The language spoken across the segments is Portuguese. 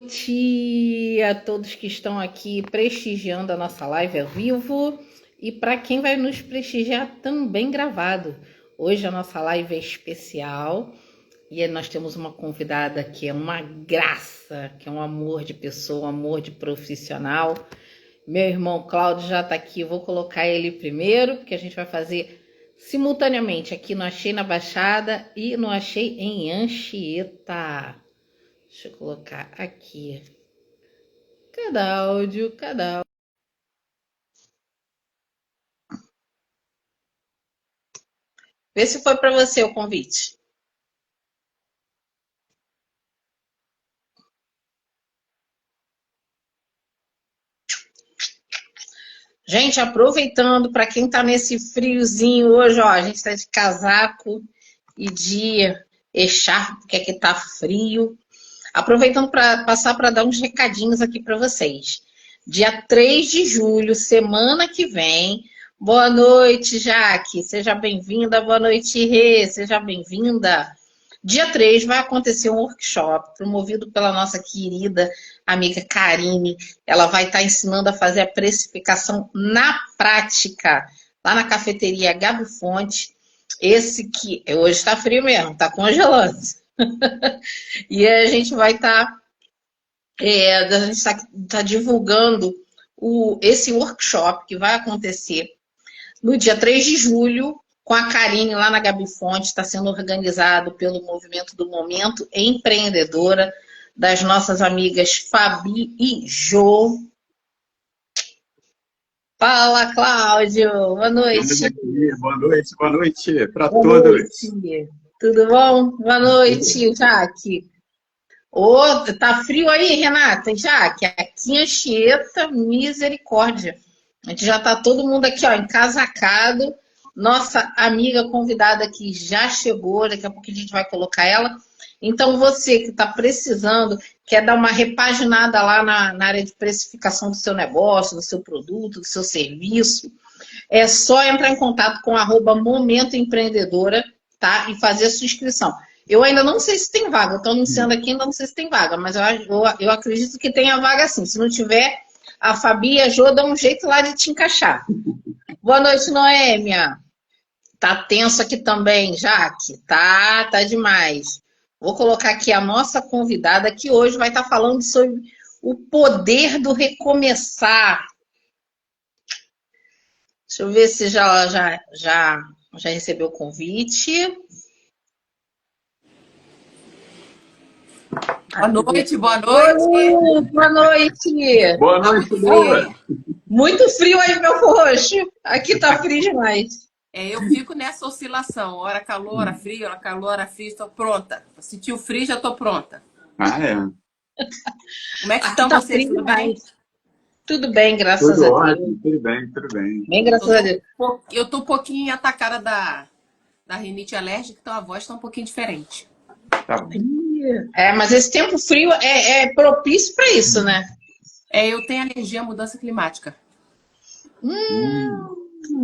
noite a todos que estão aqui prestigiando a nossa live ao vivo e para quem vai nos prestigiar também gravado. Hoje a nossa live é especial e nós temos uma convidada que é uma graça, que é um amor de pessoa, um amor de profissional. Meu irmão Cláudio já está aqui, vou colocar ele primeiro, porque a gente vai fazer simultaneamente aqui no Achei na Baixada e no Achei em Anchieta. Deixa eu colocar aqui. Cada áudio. Vê se foi para você o convite. Gente, aproveitando para quem está nesse friozinho hoje, ó, a gente está de casaco e de echarpe, porque aqui está frio. Aproveitando para passar para dar uns recadinhos aqui para vocês. Dia 3 de julho, semana que vem. Boa noite, Jaque. Seja bem-vinda. Boa noite, Rê. Seja bem-vinda. Dia 3 vai acontecer um workshop promovido pela nossa querida amiga Karine. Ela vai estar ensinando a fazer a precificação na prática, lá na cafeteria Gabi Fonte. Esse que hoje está frio mesmo, está congelando. E a gente vai estar divulgando esse workshop que vai acontecer no dia 3 de julho, com a Karine lá na Gabi Fonte, está sendo organizado pelo Movimento do Momento Empreendedora, das nossas amigas Fabi e Jo. Fala, Cláudio. Boa noite. Boa noite para todos. Tudo bom? Boa noite, Jaque. Tá frio aí, Renata? Jaque, aqui em Anchieta, misericórdia. A gente já tá todo mundo aqui, ó, encasacado. Nossa amiga convidada aqui já chegou, daqui a pouco a gente vai colocar ela. Então, você que está precisando, quer dar uma repaginada lá na área de precificação do seu negócio, do seu produto, do seu serviço, é só entrar em contato com @Momento Empreendedora, tá? E fazer a sua inscrição. Eu ainda não sei se tem vaga, eu estou anunciando aqui, ainda não sei se tem vaga, mas eu acredito que tenha vaga sim. Se não tiver, a Fabi e a Jô dão um jeito lá de te encaixar. Boa noite, Noêmia. Tá tenso aqui também, Jaque? Tá demais. Vou colocar aqui a nossa convidada, que hoje vai estar falando sobre o poder do recomeçar. Deixa eu ver se já recebeu o convite. Boa noite. Boa noite, Boa noite, boa. Muito frio aí, meu roxo. Aqui tá frio demais. Eu fico nessa oscilação. Hora calor, hora frio, hora calor, hora frio. Estou pronta. Sentiu frio, já estou pronta. É. Como é que estão vocês? Tudo bem? Tudo bem, graças a Deus. Ótimo, tudo bem. Bem, graças a Deus. Eu estou um pouquinho atacada da rinite alérgica, então a voz está um pouquinho diferente. Tá bom. Mas esse tempo frio é propício para isso, né? Eu tenho alergia à mudança climática.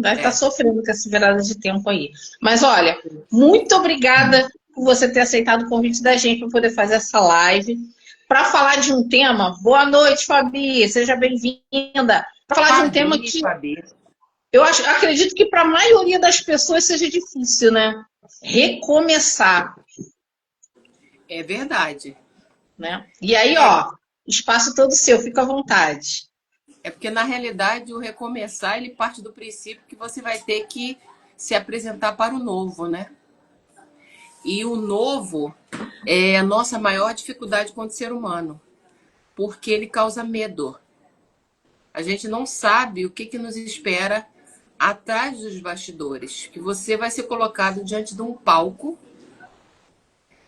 Vai estar sofrendo com essa virada de tempo aí. Mas olha, muito obrigada por você ter aceitado o convite da gente para poder fazer essa live. Para falar de um tema... Boa noite, Fabi. Seja bem-vinda. Para falar de um tema que... Fabi. Eu acredito que para a maioria das pessoas seja difícil, né? Recomeçar. É verdade. Né? E aí, ó, espaço todo seu, fica à vontade. É porque, na realidade, o recomeçar, ele parte do princípio que você vai ter que se apresentar para o novo, né? E o novo é a nossa maior dificuldade quanto ser humano, porque ele causa medo. A gente não sabe o que nos espera atrás dos bastidores, que você vai ser colocado diante de um palco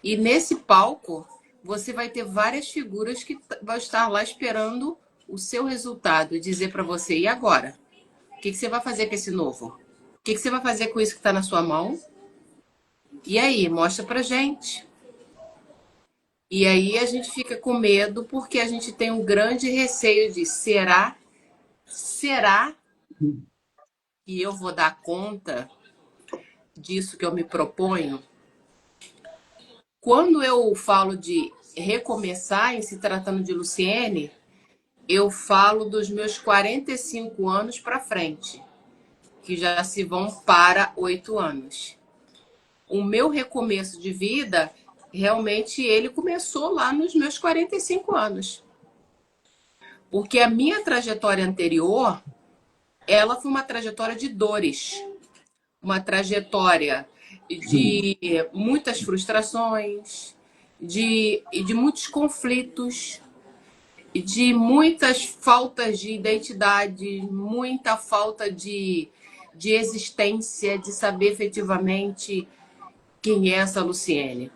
e nesse palco você vai ter várias figuras que vão estar lá esperando o seu resultado e dizer para você, e agora? O que você vai fazer com esse novo? O que você vai fazer com isso que está na sua mão? E aí, mostra pra gente. E aí a gente fica com medo porque a gente tem um grande receio de será que eu vou dar conta disso que eu me proponho? Quando eu falo de recomeçar, em se tratando de Luciene, eu falo dos meus 45 anos para frente, que já se vão para 8 anos. O meu recomeço de vida, realmente, ele começou lá nos meus 45 anos. Porque a minha trajetória anterior, ela foi uma trajetória de dores. Uma trajetória de muitas frustrações, de muitos conflitos, de muitas faltas de identidade, muita falta de existência, de saber efetivamente quem é essa Luciene.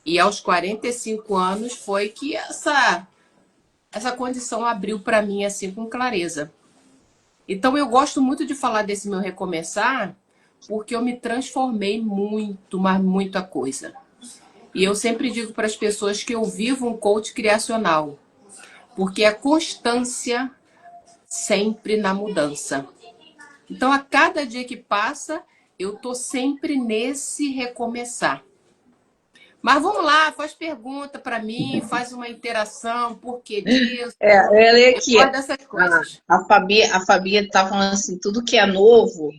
E aos 45 anos foi que essa condição abriu para mim assim com clareza. Então eu gosto muito de falar desse meu recomeçar, porque eu me transformei muito, mas muita coisa. E eu sempre digo para as pessoas que eu vivo um coach criacional, porque a constância sempre na mudança. Então, a cada dia que passa, eu tô sempre nesse recomeçar. Mas vamos lá, faz pergunta para mim, faz uma interação, por que disso? Ela aqui. Eu dessas coisas. A Fabi tá falando assim, tudo que é novo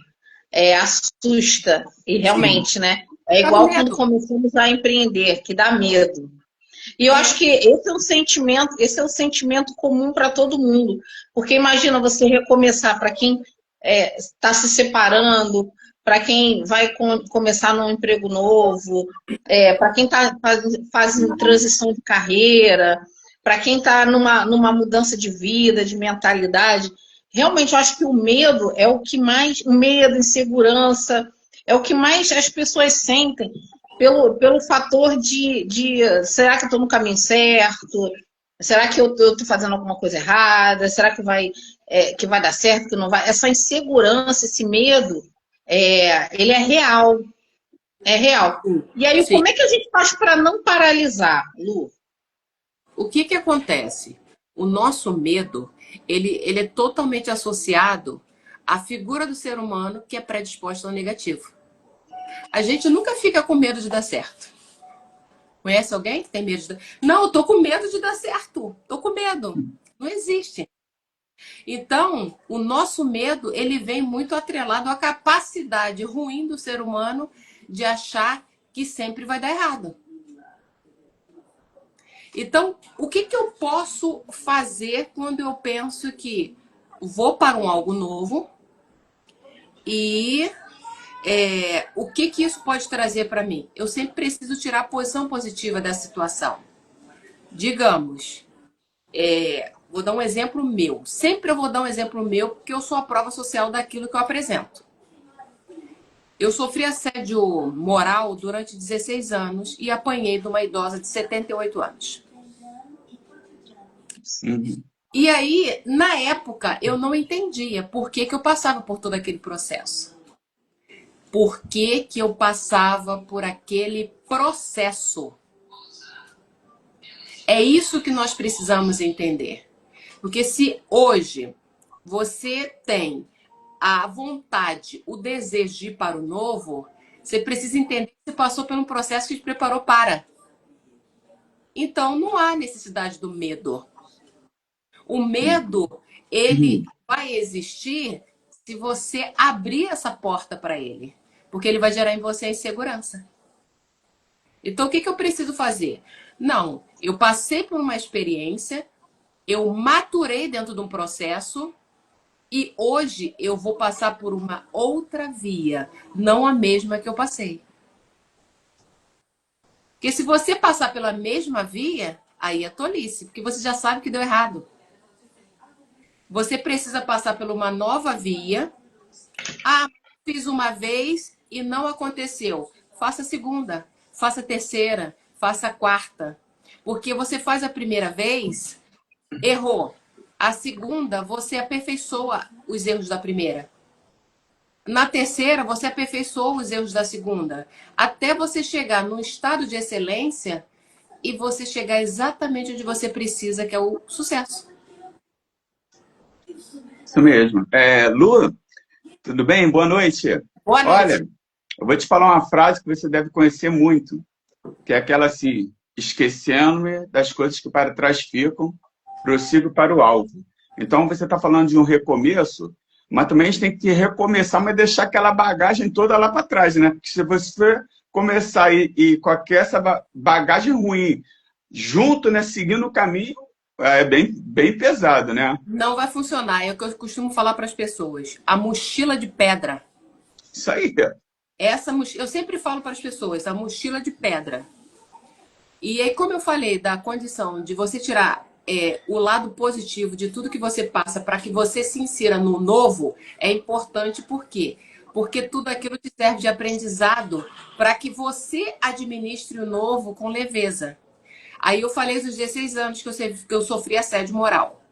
assusta. E realmente, né? É igual quando começamos a empreender, que dá medo. E eu acho que esse é um sentimento comum para todo mundo. Porque imagina você recomeçar para quem está se separando, para quem vai começar num emprego novo, para quem está fazendo transição de carreira, para quem está numa mudança de vida, de mentalidade. Realmente, eu acho que o medo é o que mais, o medo, insegurança, é o que mais as pessoas sentem pelo fator de será que eu estou no caminho certo? Será que eu estou fazendo alguma coisa errada? Será que vai dar certo, que não vai? Essa insegurança, esse medo, ele é real. É real. E aí, como é que a gente faz para não paralisar, Lu? O que acontece? O nosso medo, ele é totalmente associado à figura do ser humano que é predisposta ao negativo. A gente nunca fica com medo de dar certo. Conhece alguém que tem medo de dar... Não, eu tô com medo de dar certo. Tô com medo. Não existe. Então, o nosso medo, ele vem muito atrelado à capacidade ruim do ser humano de achar que sempre vai dar errado. Então, o que eu posso fazer quando eu penso que vou para algo novo e o que isso pode trazer para mim? Eu sempre preciso tirar a posição positiva da situação. Digamos, vou dar um exemplo meu. Sempre eu vou dar um exemplo meu, porque eu sou a prova social daquilo que eu apresento. Eu sofri assédio moral durante 16 anos e apanhei de uma idosa de 78 anos. E aí, na época, eu não entendia por que eu passava por todo aquele processo. Por que eu passava por aquele processo? É isso que nós precisamos entender. Porque se hoje você tem a vontade, o desejo de ir para o novo, você precisa entender que você passou por um processo que te preparou para. Então, não há necessidade do medo. O medo, ele vai existir se você abrir essa porta para ele. Porque ele vai gerar em você a insegurança. Então, o que eu preciso fazer? Não, eu passei por uma experiência, eu maturei dentro de um processo e hoje eu vou passar por uma outra via, não a mesma que eu passei. Porque se você passar pela mesma via, aí é tolice, porque você já sabe que deu errado. Você precisa passar por uma nova via. Ah, fiz uma vez e não aconteceu. Faça a segunda, faça a terceira, faça a quarta. Porque você faz a primeira vez, errou. A segunda, você aperfeiçoa os erros da primeira. Na terceira, você aperfeiçoa os erros da segunda. Até você chegar num estado de excelência e você chegar exatamente onde você precisa, que é o sucesso. Isso mesmo. Lu, tudo bem? Boa noite. Boa noite. Olha, eu vou te falar uma frase que você deve conhecer muito, que é aquela assim: esquecendo-me das coisas que para trás ficam, prossigo para o alvo. Então, você está falando de um recomeço, mas também a gente tem que recomeçar, mas deixar aquela bagagem toda lá para trás, né? Porque se você começar com essa bagagem ruim junto, né, seguindo o caminho, é bem pesado, né? Não vai funcionar. É o que eu costumo falar para as pessoas. A mochila de pedra. Isso aí. Essa mochila, eu sempre falo para as pessoas, a mochila de pedra. E aí, como eu falei, da condição de você tirar o lado positivo de tudo que você passa para que você se insira no novo, é importante por quê? Porque tudo aquilo te serve de aprendizado para que você administre o novo com leveza. Aí eu falei dos 16 anos que eu sofri assédio moral.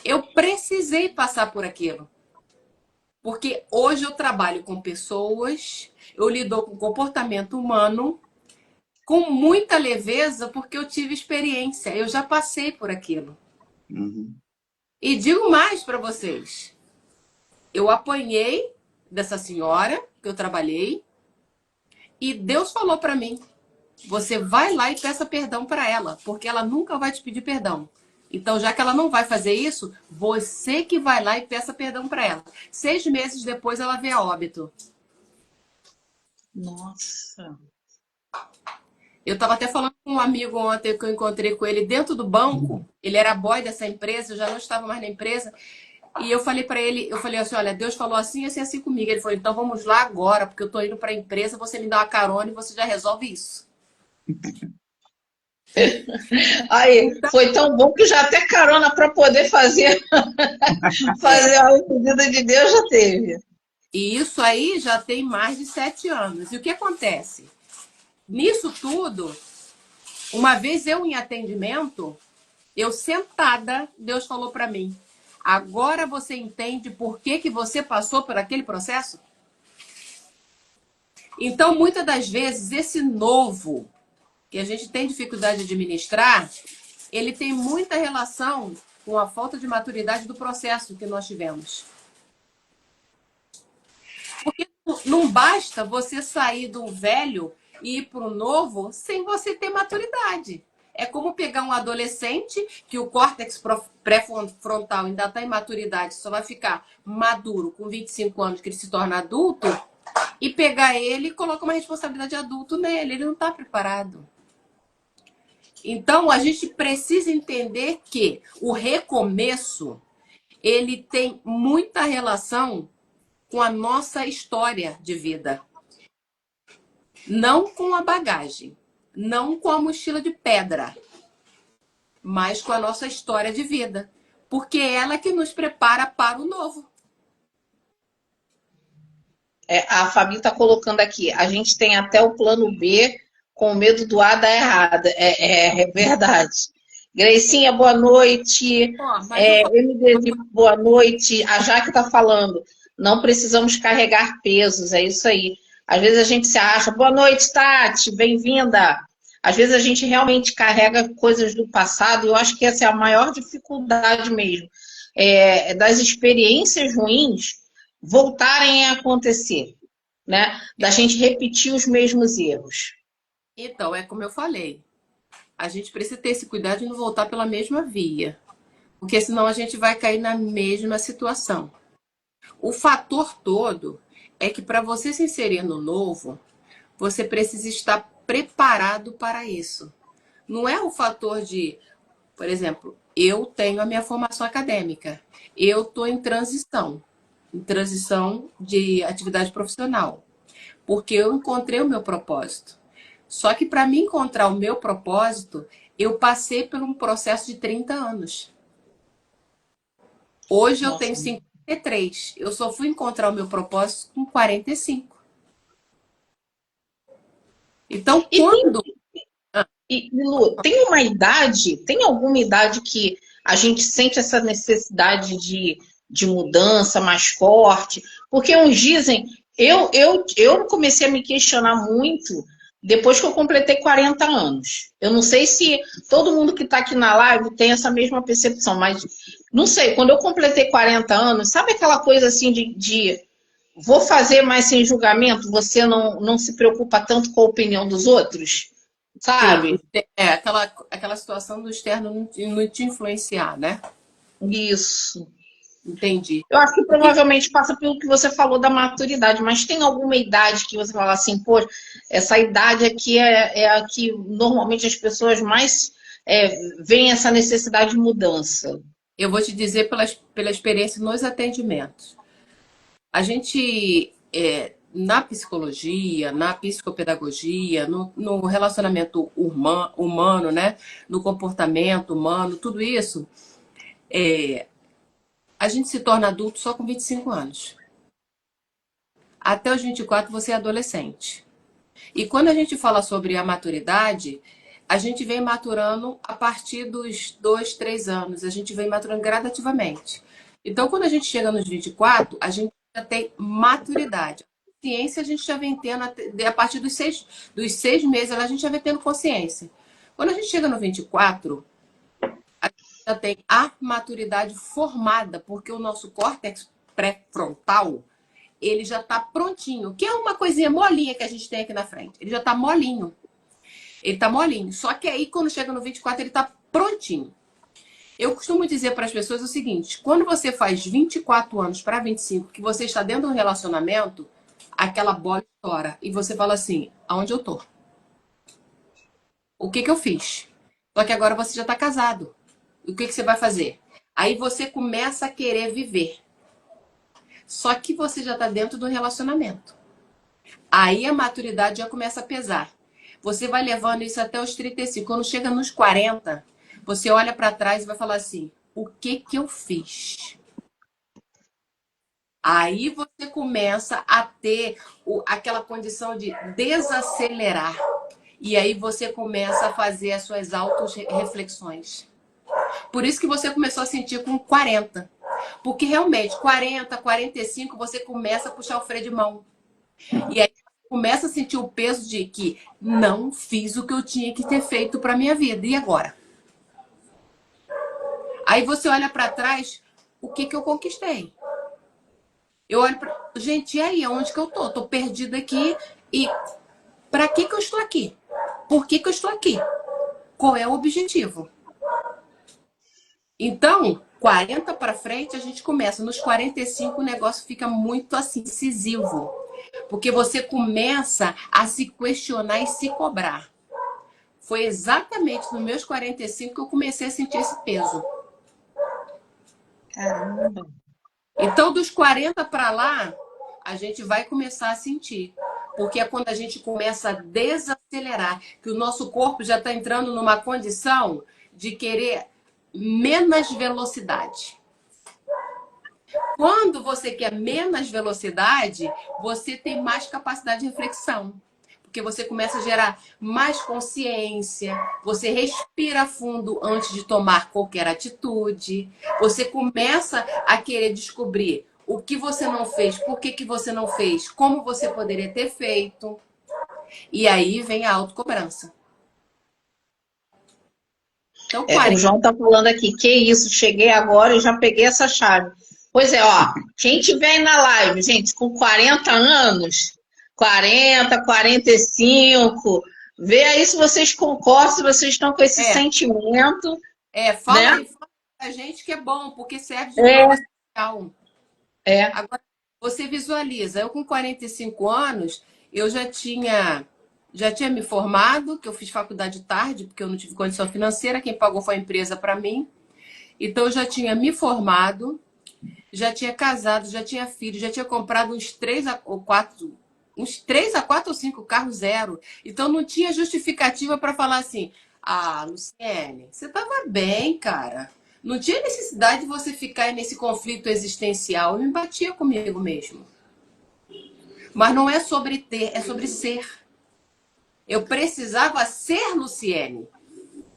Eu precisei passar por aquilo. Porque hoje eu trabalho com pessoas, eu lido com comportamento humano com muita leveza, porque eu tive experiência, eu já passei por aquilo. Uhum. E digo mais para vocês: eu apanhei dessa senhora que eu trabalhei, e Deus falou para mim: você vai lá e peça perdão para ela, porque ela nunca vai te pedir perdão. Então, já que ela não vai fazer isso, você que vai lá e peça perdão para ela. 6 meses depois, ela veio a óbito. Nossa. Eu estava até falando com um amigo ontem que eu encontrei com ele dentro do banco. Ele era boy dessa empresa, eu já não estava mais na empresa. E eu falei para ele, eu falei assim, olha, Deus falou assim, assim comigo. Ele falou, então vamos lá agora, porque eu estou indo para a empresa, você me dá uma carona e você já resolve isso. Aí, foi tão bom que já até carona para poder fazer a pedido de Deus já teve. E isso aí já tem mais de 7 anos. E o que acontece? Nisso tudo, uma vez eu em atendimento, eu sentada, Deus falou para mim, agora você entende por que você passou por aquele processo? Então, muitas das vezes, esse novo que a gente tem dificuldade de administrar, ele tem muita relação com a falta de maturidade do processo que nós tivemos. Porque não basta você sair do velho e ir para o novo sem você ter maturidade. É como pegar um adolescente que o córtex pré-frontal ainda está em maturidade, só vai ficar maduro com 25 anos que ele se torna adulto, e pegar ele e colocar uma responsabilidade de adulto nele. Ele não está preparado. Então, a gente precisa entender que o recomeço, ele tem muita relação com a nossa história de vida. Não com a bagagem, não com a mochila de pedra, mas com a nossa história de vida. Porque é ela que nos prepara para o novo. A Fabi está colocando aqui, a gente tem até o plano B com medo do A dar errado. É verdade. Greicinha, boa noite. MDZ, boa noite. A Jaque está falando, não precisamos carregar pesos, é isso aí. Às vezes a gente se acha, boa noite, Tati, bem-vinda. Às vezes a gente realmente carrega coisas do passado, e eu acho que essa é a maior dificuldade mesmo, das experiências ruins voltarem a acontecer, né? Da gente repetir os mesmos erros. Então, é como eu falei, a gente precisa ter esse cuidado de não voltar pela mesma via, porque senão a gente vai cair na mesma situação. O fator todo é que para você se inserir no novo, você precisa estar preparado para isso. Não é o fator de, por exemplo, eu tenho a minha formação acadêmica, eu estou em transição de atividade profissional, porque eu encontrei o meu propósito. Só que para mim encontrar o meu propósito, eu passei por um processo de 30 anos. Hoje eu tenho 53. Eu só fui encontrar o meu propósito com 45. Então, quando... Lu, tem uma idade, tem alguma idade que a gente sente essa necessidade de mudança mais forte? Porque uns dizem... Eu comecei a me questionar muito depois que eu completei 40 anos. Eu não sei se todo mundo que está aqui na live tem essa mesma percepção, mas não sei, quando eu completei 40 anos, sabe aquela coisa assim de vou fazer mais sem julgamento, você não se preocupa tanto com a opinião dos outros? Sim, sabe? aquela situação do externo não te influenciar, né? Isso. Entendi. Eu acho que provavelmente passa pelo que você falou da maturidade, mas tem alguma idade que você fala assim, pô, essa idade aqui é a que normalmente as pessoas mais veem essa necessidade de mudança. Eu vou te dizer pela experiência nos atendimentos. A gente, na psicologia, na psicopedagogia, no relacionamento humano, né? No comportamento humano, tudo isso, a gente se torna adulto só com 25 anos. Até os 24 você é adolescente. E quando a gente fala sobre a maturidade, a gente vem maturando a partir dos 2, 3 anos. A gente vem maturando gradativamente. Então, quando a gente chega nos 24, a gente já tem maturidade. Ciência a gente já vem tendo, a partir dos 6 meses, a gente já vem tendo consciência. Quando a gente chega no 24, a gente já tem a maturidade formada, porque o nosso córtex pré-frontal, ele já está prontinho, que é uma coisinha molinha que a gente tem aqui na frente. Ele já está molinho. Ele está molinho. Só que aí, quando chega no 24, ele está prontinho. Eu costumo dizer para as pessoas o seguinte: quando você faz 24 anos para 25, que você está dentro de um relacionamento, aquela bola estoura. E você fala assim: aonde eu tô? O que eu fiz? Só que agora você já está casado. O que você vai fazer? Aí você começa a querer viver. Só que você já está dentro do relacionamento. Aí a maturidade já começa a pesar. Você vai levando isso até os 35. Quando chega nos 40, você olha para trás e vai falar assim: o que eu fiz? Aí você começa a ter aquela condição de desacelerar. E aí você começa a fazer as suas auto-reflexões. Por isso que você começou a sentir com 40. Porque realmente, 40, 45, você começa a puxar o freio de mão. E aí começa a sentir o peso de que não fiz o que eu tinha que ter feito para minha vida. E agora? Aí você olha para trás, o que eu conquistei? Eu olho para... Gente, e aí? Onde que eu tô? Tô perdida aqui. E para que eu estou aqui? Por que eu estou aqui? Qual é o objetivo? Então, 40 para frente, a gente começa. Nos 45, o negócio fica muito assim, incisivo. Porque você começa a se questionar e se cobrar. Foi exatamente nos meus 45 que eu comecei a sentir esse peso. Caramba. Então, dos 40 para lá, a gente vai começar a sentir. Porque é quando a gente começa a desacelerar, que o nosso corpo já está entrando numa condição de querer menos velocidade. Quando você quer menos velocidade, você tem mais capacidade de reflexão. Porque você começa a gerar mais consciência, você respira fundo antes de tomar qualquer atitude, você começa a querer descobrir o que você não fez, por que você não fez, como você poderia ter feito. E aí vem a autocobrança. Então, O João tá falando aqui, que isso, cheguei agora e já peguei essa chave. Pois é, ó, quem tiver aí na live, gente, com 40 anos, 40, 45, vê aí se vocês concordam, se vocês estão com esse sentimento, fala né? aí, fala pra gente que é bom, porque serve de É, prova social. é. Agora, você visualiza, eu com 45 anos, eu já tinha me formado, que eu fiz faculdade tarde, porque eu não tive condição financeira, quem pagou foi a empresa para mim. Então, eu já tinha me formado, já tinha casado, já tinha filho, já tinha comprado uns 3 a 4 ou 5 carros zero. Então, não tinha justificativa para falar assim: ah, Luciene, você estava bem, cara. Não tinha necessidade de você ficar nesse conflito existencial. Eu me batia comigo mesmo. Mas não é sobre ter, é sobre ser. Eu precisava ser Luciene,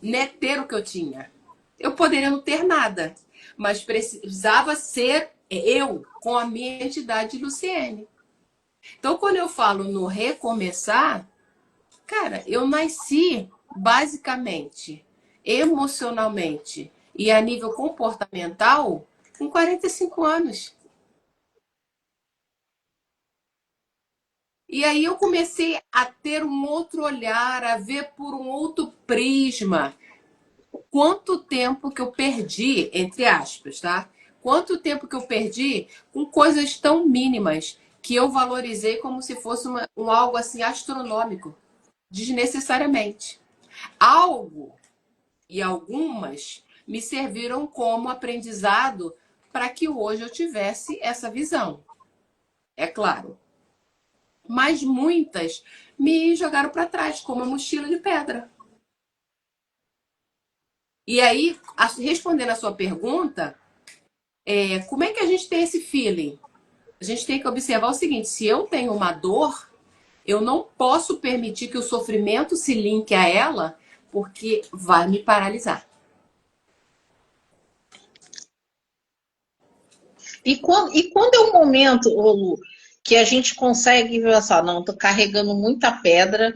né? Ter o que eu tinha. Eu poderia não ter nada, mas precisava ser eu com a minha identidade de Luciene. Então, quando eu falo no recomeçar, cara, eu nasci basicamente, emocionalmente e a nível comportamental com 45 anos. E aí eu comecei a ter um outro olhar, a ver por um outro prisma. Quanto tempo que eu perdi, entre aspas, tá? Quanto tempo que eu perdi com coisas tão mínimas que eu valorizei como se fosse algo assim astronômico, desnecessariamente. Algo e algumas me serviram como aprendizado para que hoje eu tivesse essa visão, é claro. Mas muitas me jogaram para trás, como a mochila de pedra. E aí, respondendo a sua pergunta, como é que a gente tem esse feeling? A gente tem que observar o seguinte: se eu tenho uma dor, eu não posso permitir que o sofrimento se linke a ela, porque vai me paralisar. E quando é o momento, ô Lu, que a gente consegue ver só, não, estou carregando muita pedra,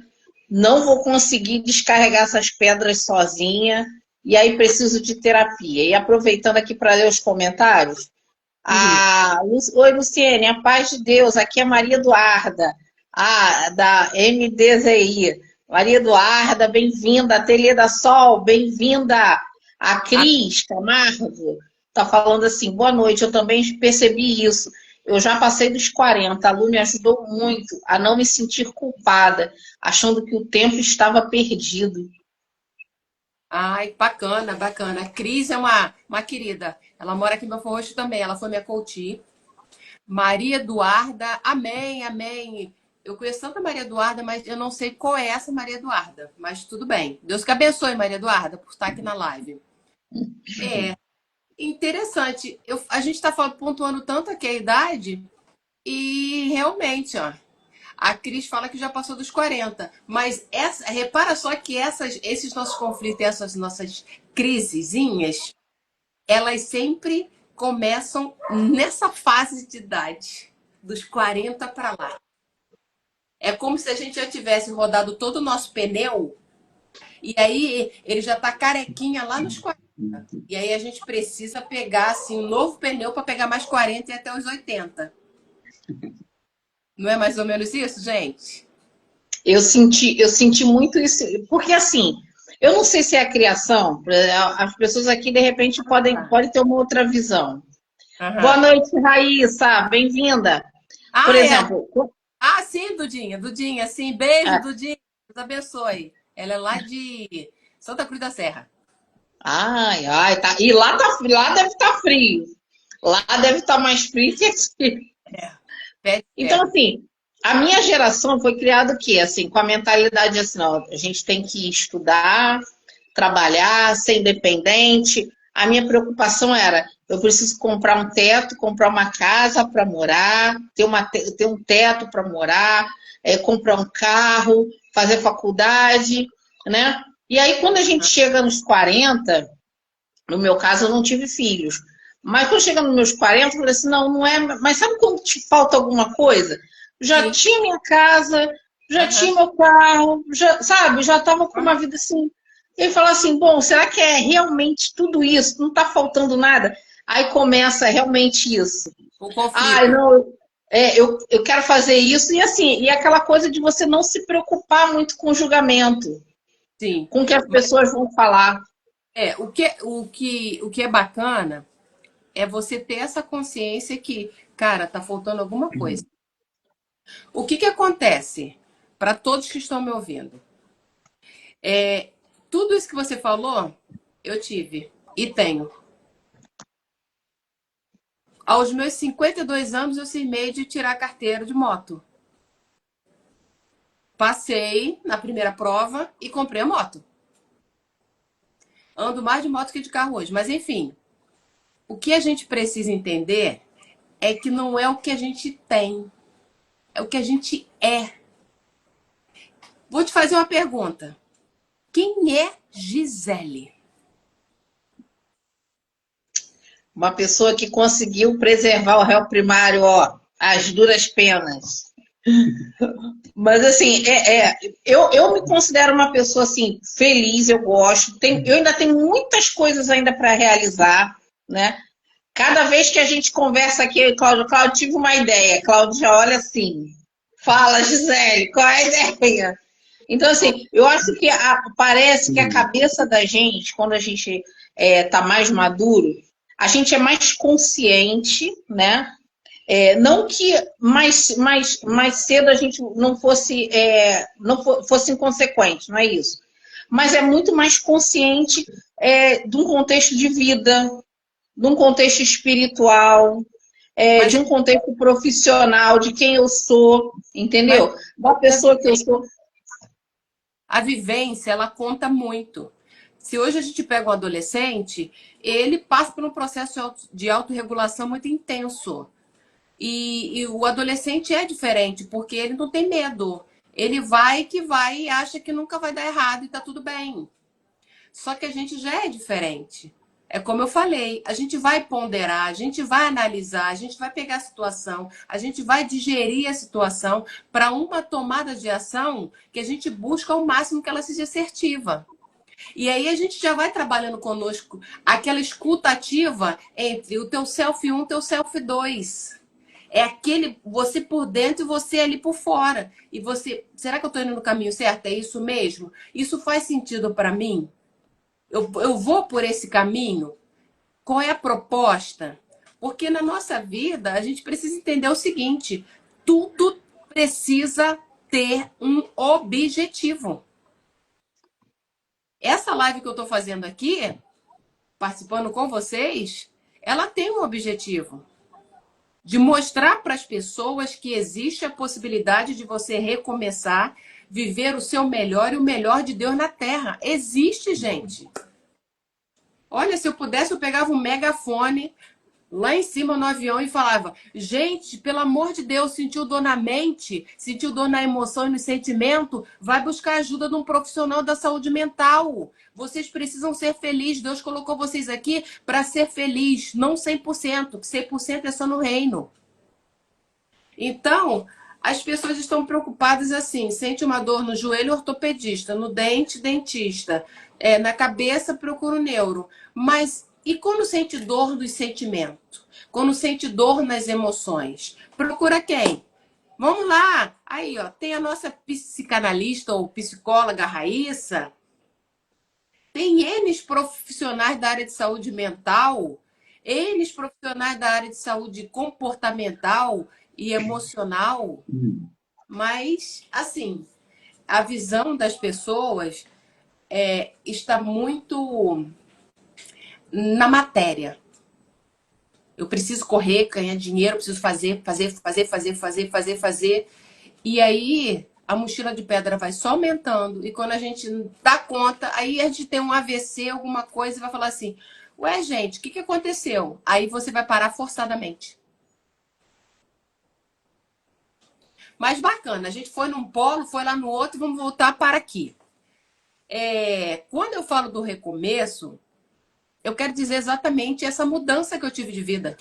não vou conseguir descarregar essas pedras sozinha, e aí preciso de terapia. E aproveitando aqui para ler os comentários, oi, Luciene, a paz de Deus, aqui é Maria Eduarda, da MDZI. Maria Eduarda, bem-vinda. Ateliê da Sol, bem-vinda. A Cris Camargo está falando assim, boa noite, eu também percebi isso. Eu já passei dos 40, a Lu me ajudou muito a não me sentir culpada, achando que o tempo estava perdido. Ai, bacana, bacana. A Cris é uma querida. Ela mora aqui em Belfort Roxo também. Ela foi minha coach. Maria Eduarda, amém, amém. Eu conheço tanta Maria Eduarda, mas eu não sei qual é essa Maria Eduarda. Mas tudo bem. Deus que abençoe, Maria Eduarda, por estar aqui na live. É interessante. A gente está pontuando tanto aqui a idade e realmente, ó. A Cris fala que já passou dos 40. Mas repara só que esses nossos conflitos, essas nossas crisezinhas, elas sempre começam nessa fase de idade, dos 40 para lá. É como se a gente já tivesse rodado todo o nosso pneu e aí ele já está carequinha lá nos 40. E aí a gente precisa pegar assim, um novo pneu para pegar mais 40 e até os 80. Não é mais ou menos isso, gente? Eu senti muito isso, porque assim, eu não sei se é a criação, as pessoas aqui de repente podem ter uma outra visão. Boa noite, Raíssa, bem-vinda. Por exemplo. Sim, Dudinha, Dudinha, sim, beijo, Dudinha, Deus abençoe. Ela é lá de Santa Cruz da Serra. Ai, tá. E lá deve estar frio. Lá deve estar mais frio que aqui. Então, assim, a minha geração foi criada o quê? Assim, com a mentalidade assim, não, a gente tem que estudar, trabalhar, ser independente. A minha preocupação era, eu preciso comprar um teto, comprar uma casa para morar, ter um teto para morar, comprar um carro, fazer faculdade, né? E aí, quando a gente chega nos 40, no meu caso, eu não tive filhos, mas quando chega nos meus 40, eu falei assim, não é... Mas sabe quando te falta alguma coisa? Já tinha minha casa, já tinha meu carro, já estava com uma vida assim. E fala assim, bom, será que é realmente tudo isso? Não está faltando nada? Aí começa realmente isso. O conflito. Não, eu quero fazer isso. E assim, e aquela coisa de você não se preocupar muito com o julgamento. Sim. Com o que as pessoas vão falar. O que é bacana é você ter essa consciência que, cara, tá faltando alguma coisa. O que acontece para todos que estão me ouvindo? Tudo isso que você falou, eu tive e tenho. Aos meus 52 anos, eu cismei de tirar a carteira de moto. Passei na primeira prova e comprei a moto. Ando mais de moto que de carro hoje. Mas, enfim, o que a gente precisa entender é que não é o que a gente tem, é o que a gente é. Vou te fazer uma pergunta. Quem é Gisele? Uma pessoa que conseguiu preservar o réu primário, às duras penas. Mas assim, eu me considero uma pessoa assim, feliz, eu gosto. Eu ainda tenho muitas coisas ainda para realizar, né? Cada vez que a gente conversa aqui, Cláudio, tive uma ideia. Cláudio já olha assim. Fala, Gisele, qual é a ideia? Então, assim, eu acho que parece que a cabeça da gente, quando a gente tá mais maduro, a gente é mais consciente, né? Não que mais cedo a gente não fosse, fosse inconsequente, não é isso. Mas é muito mais consciente de um contexto de vida, de um contexto espiritual, de um contexto profissional, de quem eu sou, entendeu? Da pessoa que eu sou. A vivência, ela conta muito. Se hoje a gente pega um adolescente, ele passa por um processo de autorregulação muito intenso. E o adolescente é diferente, porque ele não tem medo. Ele vai que vai e acha que nunca vai dar errado e tá tudo bem. Só que a gente já é diferente. É como eu falei, a gente vai ponderar, a gente vai analisar, a gente vai pegar a situação, a gente vai digerir a situação para uma tomada de ação que a gente busca ao máximo que ela seja assertiva. E aí a gente já vai trabalhando conosco aquela escuta ativa entre o teu self 1 e o teu self 2. É aquele você por dentro e você ali por fora. E você, será que eu estou indo no caminho certo? É isso mesmo? Isso faz sentido para mim? Eu vou por esse caminho? Qual é a proposta? Porque na nossa vida a gente precisa entender o seguinte: tudo precisa ter um objetivo. Essa live que eu estou fazendo aqui, participando com vocês, ela tem um objetivo de mostrar para as pessoas que existe a possibilidade de você recomeçar, viver o seu melhor e o melhor de Deus na Terra. Existe, gente. Olha, se eu pudesse, eu pegava um megafone lá em cima no avião e falava: gente, pelo amor de Deus, sentiu dor na mente, sentiu dor na emoção e no sentimento, vai buscar ajuda de um profissional da saúde mental. Vocês precisam ser felizes. Deus colocou vocês aqui para ser feliz, não 100%, que 100% é só no reino. Então, as pessoas estão preocupadas assim: sente uma dor no joelho, ortopedista; no dente, dentista; na cabeça, procura o neuro. Mas e quando sente dor dos sentimentos? Quando sente dor nas emoções? Procura quem? Vamos lá! Aí, ó, tem a nossa psicanalista ou psicóloga Raíssa. Tem N profissionais da área de saúde mental, N profissionais da área de saúde comportamental e emocional. Mas, assim, a visão das pessoas está muito na matéria. Eu preciso correr, ganhar dinheiro, preciso fazer. E aí a mochila de pedra vai só aumentando. E quando a gente dá conta, aí a gente tem um AVC, alguma coisa, e vai falar assim: ué, gente, o que aconteceu? Aí você vai parar forçadamente. Mas bacana, a gente foi num polo, foi lá no outro, vamos voltar para aqui. Quando eu falo do recomeço, eu quero dizer exatamente essa mudança que eu tive de vida.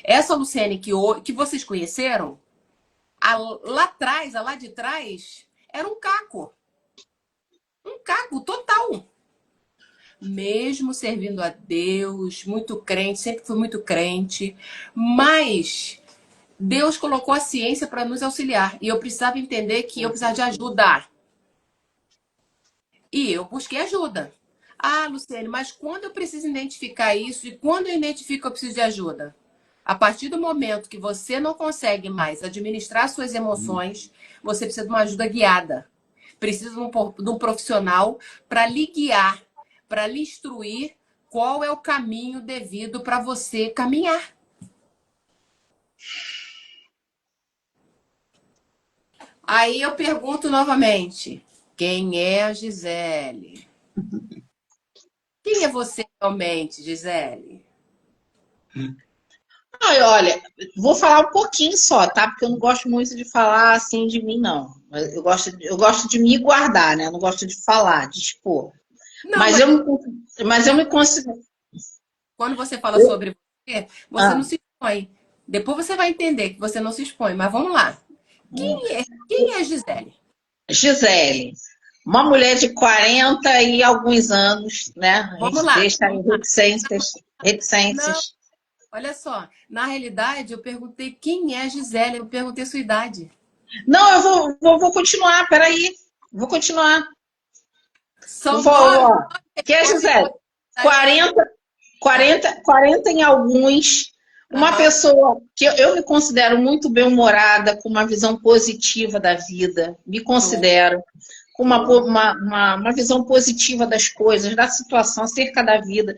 Essa Luciene que vocês conheceram, lá atrás, lá de trás, era um caco. Um caco total. Mesmo servindo a Deus, muito crente, sempre fui muito crente, mas Deus colocou a ciência para nos auxiliar. E eu precisava entender que eu precisava de ajuda. E eu busquei ajuda. Ah, Luciene, mas quando eu preciso identificar isso e quando eu identifico que eu preciso de ajuda? A partir do momento que você não consegue mais administrar suas emoções, você precisa de uma ajuda guiada. Precisa de um profissional para lhe guiar, para lhe instruir qual é o caminho devido para você caminhar. Aí eu pergunto novamente: quem é a Gisele? Quem é você realmente, Gisele? Ai, olha, vou falar um pouquinho só, tá? Porque eu não gosto muito de falar assim de mim, não. Eu gosto de me guardar, né? Eu não gosto de falar, de expor. Não, mas eu me considero. Quando você fala sobre você não se expõe. Depois você vai entender que você não se expõe. Mas vamos lá. Quem é a Gisele? Gisele, uma mulher de 40 e alguns anos, né? A Vamos gente lá. deixa aí reticências. Não, olha só. Na realidade, eu perguntei quem é a Gisele. Eu perguntei a sua idade. Não, eu vou continuar, peraí. Vou continuar. São Vou, nove ó. Que é, José? respostas. 40, Ah, 40 em alguns. Uma aham, pessoa que eu me considero muito bem-humorada, com uma visão positiva da vida. Me show. considero com uma visão positiva das coisas, da situação, acerca da vida.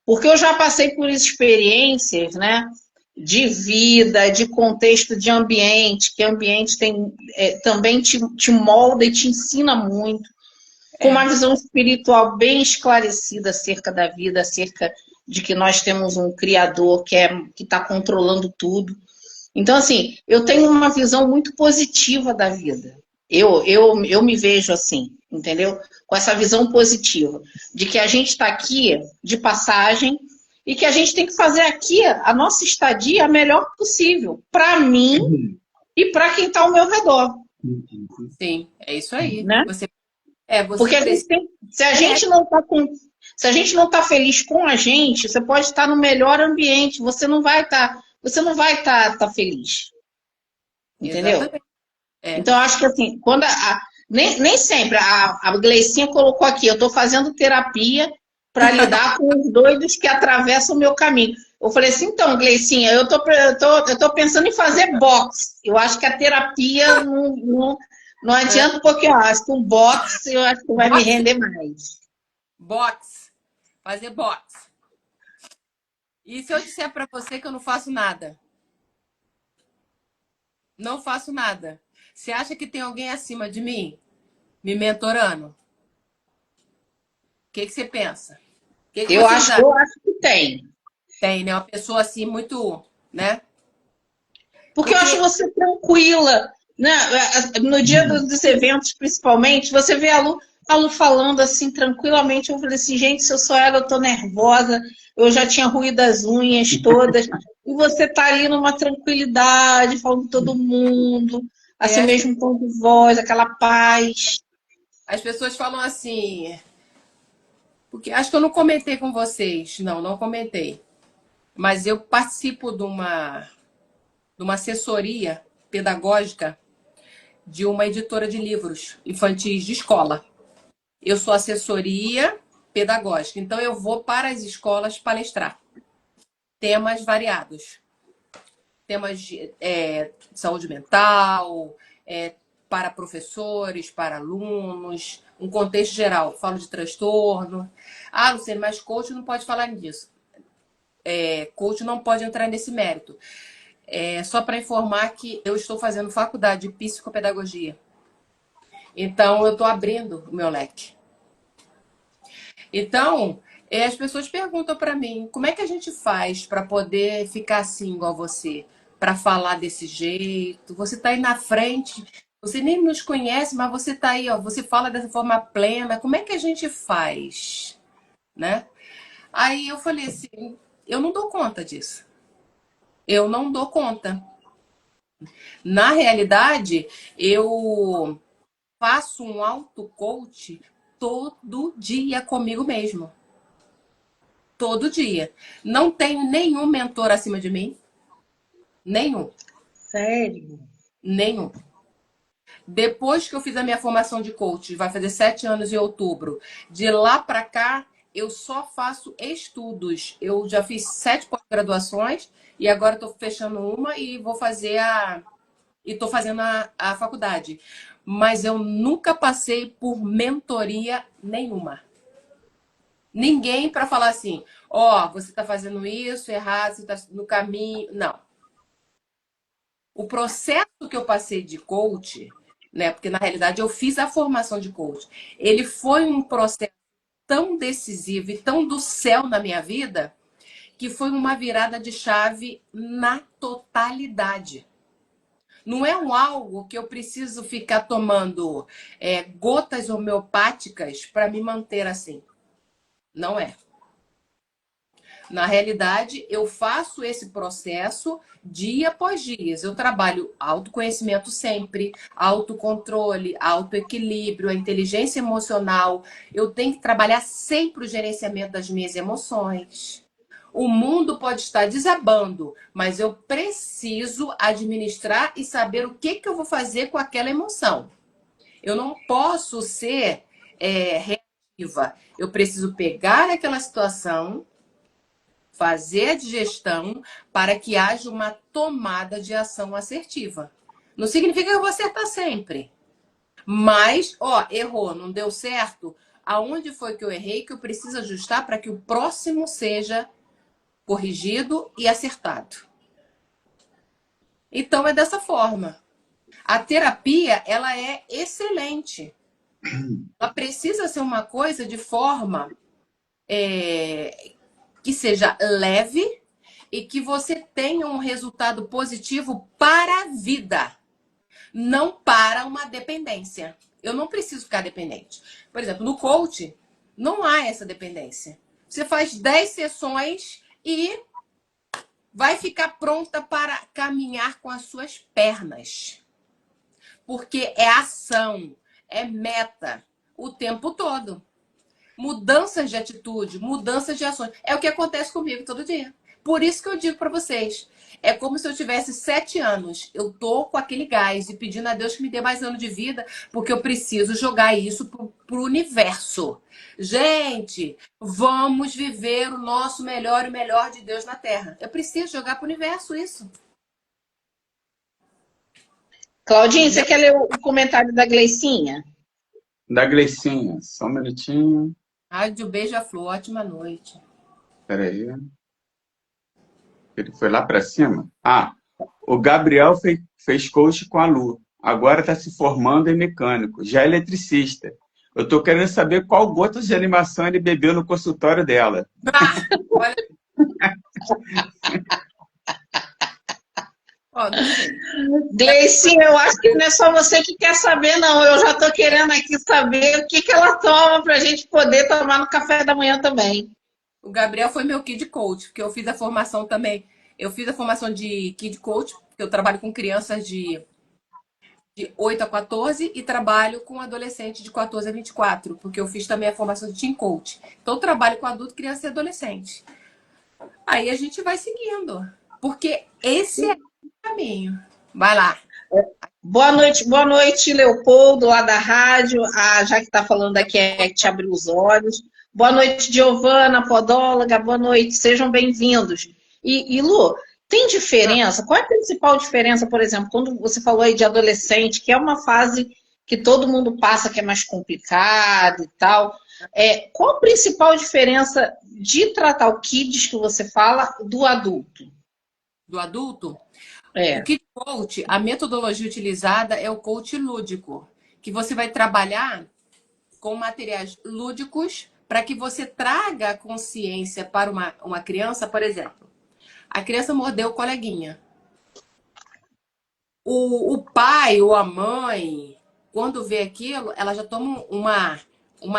Porque eu já passei por experiências, né? De vida, de contexto de ambiente, que ambiente tem, também te molda e te ensina muito, com É, uma visão espiritual bem esclarecida acerca da vida, acerca de que nós temos um Criador que está controlando tudo. Então, assim, eu tenho uma visão muito positiva da vida. Eu me vejo assim, entendeu? Com essa visão positiva, de que a gente está aqui de passagem e que a gente tem que fazer aqui a nossa estadia a melhor possível, para mim e para quem está ao meu redor, sim, é isso aí. né? Você Porque a gente precisa. tem, se a É, gente não está se a gente não está feliz com a gente, você pode estar no melhor ambiente, você não vai estar feliz, entendeu? exatamente. É. Então, eu acho que assim, nem sempre, a Gleicinha colocou aqui, eu estou fazendo terapia para lidar com os doidos que atravessam o meu caminho. Eu falei assim, então, Gleicinha, eu tô pensando em fazer boxe. Eu acho que a terapia não É. adianta, porque eu acho que o boxe eu acho que vai me Boxe, render mais. boxe, fazer boxe. E se eu disser para você que eu não faço nada? Não faço nada. Você acha que tem alguém acima de mim me mentorando? O que você pensa? O que vocês acham? Eu acho que tem. Tem, né? Uma pessoa assim muito, né? Porque eu acho Porque você tranquila, né? No dia dos eventos, principalmente, você vê a Lu falando assim tranquilamente. Eu falei assim, gente, se eu sou ela, eu tô nervosa, eu já tinha ruído as unhas todas, e você tá ali numa tranquilidade, falando com todo mundo, assim, as, mesmo tom de voz, aquela paz. as pessoas falam assim, porque acho que eu não comentei com vocês, não comentei. Mas eu participo de uma assessoria pedagógica de uma editora de livros infantis de escola. Eu sou assessoria pedagógica, então eu vou para as escolas palestrar temas variados, temas de saúde mental, para professores, para alunos, um contexto geral. Falo de transtorno. Ah, Luciano, mas coach não pode falar nisso. Coach não pode entrar nesse mérito. Só para informar que eu estou fazendo faculdade de psicopedagogia. Então, eu estou abrindo o meu leque. Então, as pessoas perguntam para mim, como é que a gente faz para poder ficar assim igual você? Para falar desse jeito? Você está aí na frente, você nem nos conhece, mas você está aí, ó, você fala dessa forma plena. Como é que a gente faz? Né? Aí eu falei assim, eu não dou conta disso. Eu não dou conta. Na realidade, eu faço um auto-coach todo dia comigo mesmo. Todo dia. Não tenho nenhum mentor acima de mim. Nenhum. Sério? Nenhum. Depois que eu fiz a minha formação de coach, vai fazer 7 anos em outubro. De lá para cá, eu só faço estudos. Eu já fiz 7 pós-graduações e agora estou fechando uma e vou fazer e estou fazendo a faculdade. Mas eu nunca passei por mentoria nenhuma. Ninguém para falar assim, ó, você está fazendo isso errado, você está no caminho. Não. O processo que eu passei de coach, né? Porque na realidade eu fiz a formação de coach. Ele foi um processo tão decisivo e tão do céu na minha vida que foi uma virada de chave na totalidade. Não é algo que eu preciso ficar tomando gotas homeopáticas para me manter assim. Não é. Na realidade, eu faço esse processo dia após dia. Eu trabalho autoconhecimento sempre, autocontrole, autoequilíbrio, a inteligência emocional. Eu tenho que trabalhar sempre o gerenciamento das minhas emoções. O mundo pode estar desabando, mas eu preciso administrar e saber o que eu vou fazer com aquela emoção. Eu não posso ser reativa. Eu preciso pegar aquela situação, fazer a digestão para que haja uma tomada de ação assertiva. Não significa que eu vou acertar sempre. Mas, errou, não deu certo. Aonde foi que eu errei que eu preciso ajustar para que o próximo seja corrigido e acertado? Então, é dessa forma. A terapia, ela é excelente. Ela precisa ser uma coisa de forma que seja leve e que você tenha um resultado positivo para a vida, não para uma dependência. Eu não preciso ficar dependente. Por exemplo, no coach, não há essa dependência. Você faz 10 sessões e vai ficar pronta para caminhar com as suas pernas. Porque é ação, é meta o tempo todo. Mudanças de atitude, mudanças de ações. É o que acontece comigo todo dia. Por isso que eu digo para vocês, é como se eu tivesse 7 anos. Eu tô com aquele gás e pedindo a Deus que me dê mais anos de vida, porque eu preciso jogar isso pro universo. Gente, vamos viver o nosso melhor e o melhor de Deus na Terra. Eu preciso jogar pro universo isso. Claudinho, você quer ler o comentário da Gleicinha? Da Gleicinha, só um minutinho. Rádio Beija-Flor, ótima noite. Peraí. Ele foi lá para cima? O Gabriel fez coach com a Lu. Agora está se formando em mecânico, já é eletricista. Eu estou querendo saber qual gota de animação ele bebeu no consultório dela. Olha. Não sei. Gleicinha, eu acho que não é só você que quer saber, não. Eu já estou querendo aqui saber o que ela toma para a gente poder tomar no café da manhã também. O Gabriel foi meu Kid Coach, porque eu fiz a formação também. Eu fiz a formação de Kid Coach, porque eu trabalho com crianças de 8 a 14 e trabalho com adolescente de 14 a 24, porque eu fiz também a formação de Teen Coach. Então, eu trabalho com adulto, criança e adolescente. Aí a gente vai seguindo, porque esse é o caminho. Vai lá. Boa noite, Leopoldo, lá da rádio. A Jaque está falando aqui é que te abriu os olhos. Boa noite, Giovana, podóloga. Boa noite, sejam bem-vindos. E Lu, tem diferença? Qual é a principal diferença, por exemplo, quando você falou aí de adolescente, que é uma fase que todo mundo passa, que é mais complicada e tal. Qual a principal diferença de tratar o kids que você fala do adulto? Do adulto? O Kid Coach, a metodologia utilizada é o coach lúdico, que você vai trabalhar com materiais lúdicos para que você traga a consciência para uma criança, por exemplo. A criança mordeu o coleguinha. O pai ou a mãe, quando vê aquilo, ela já toma uma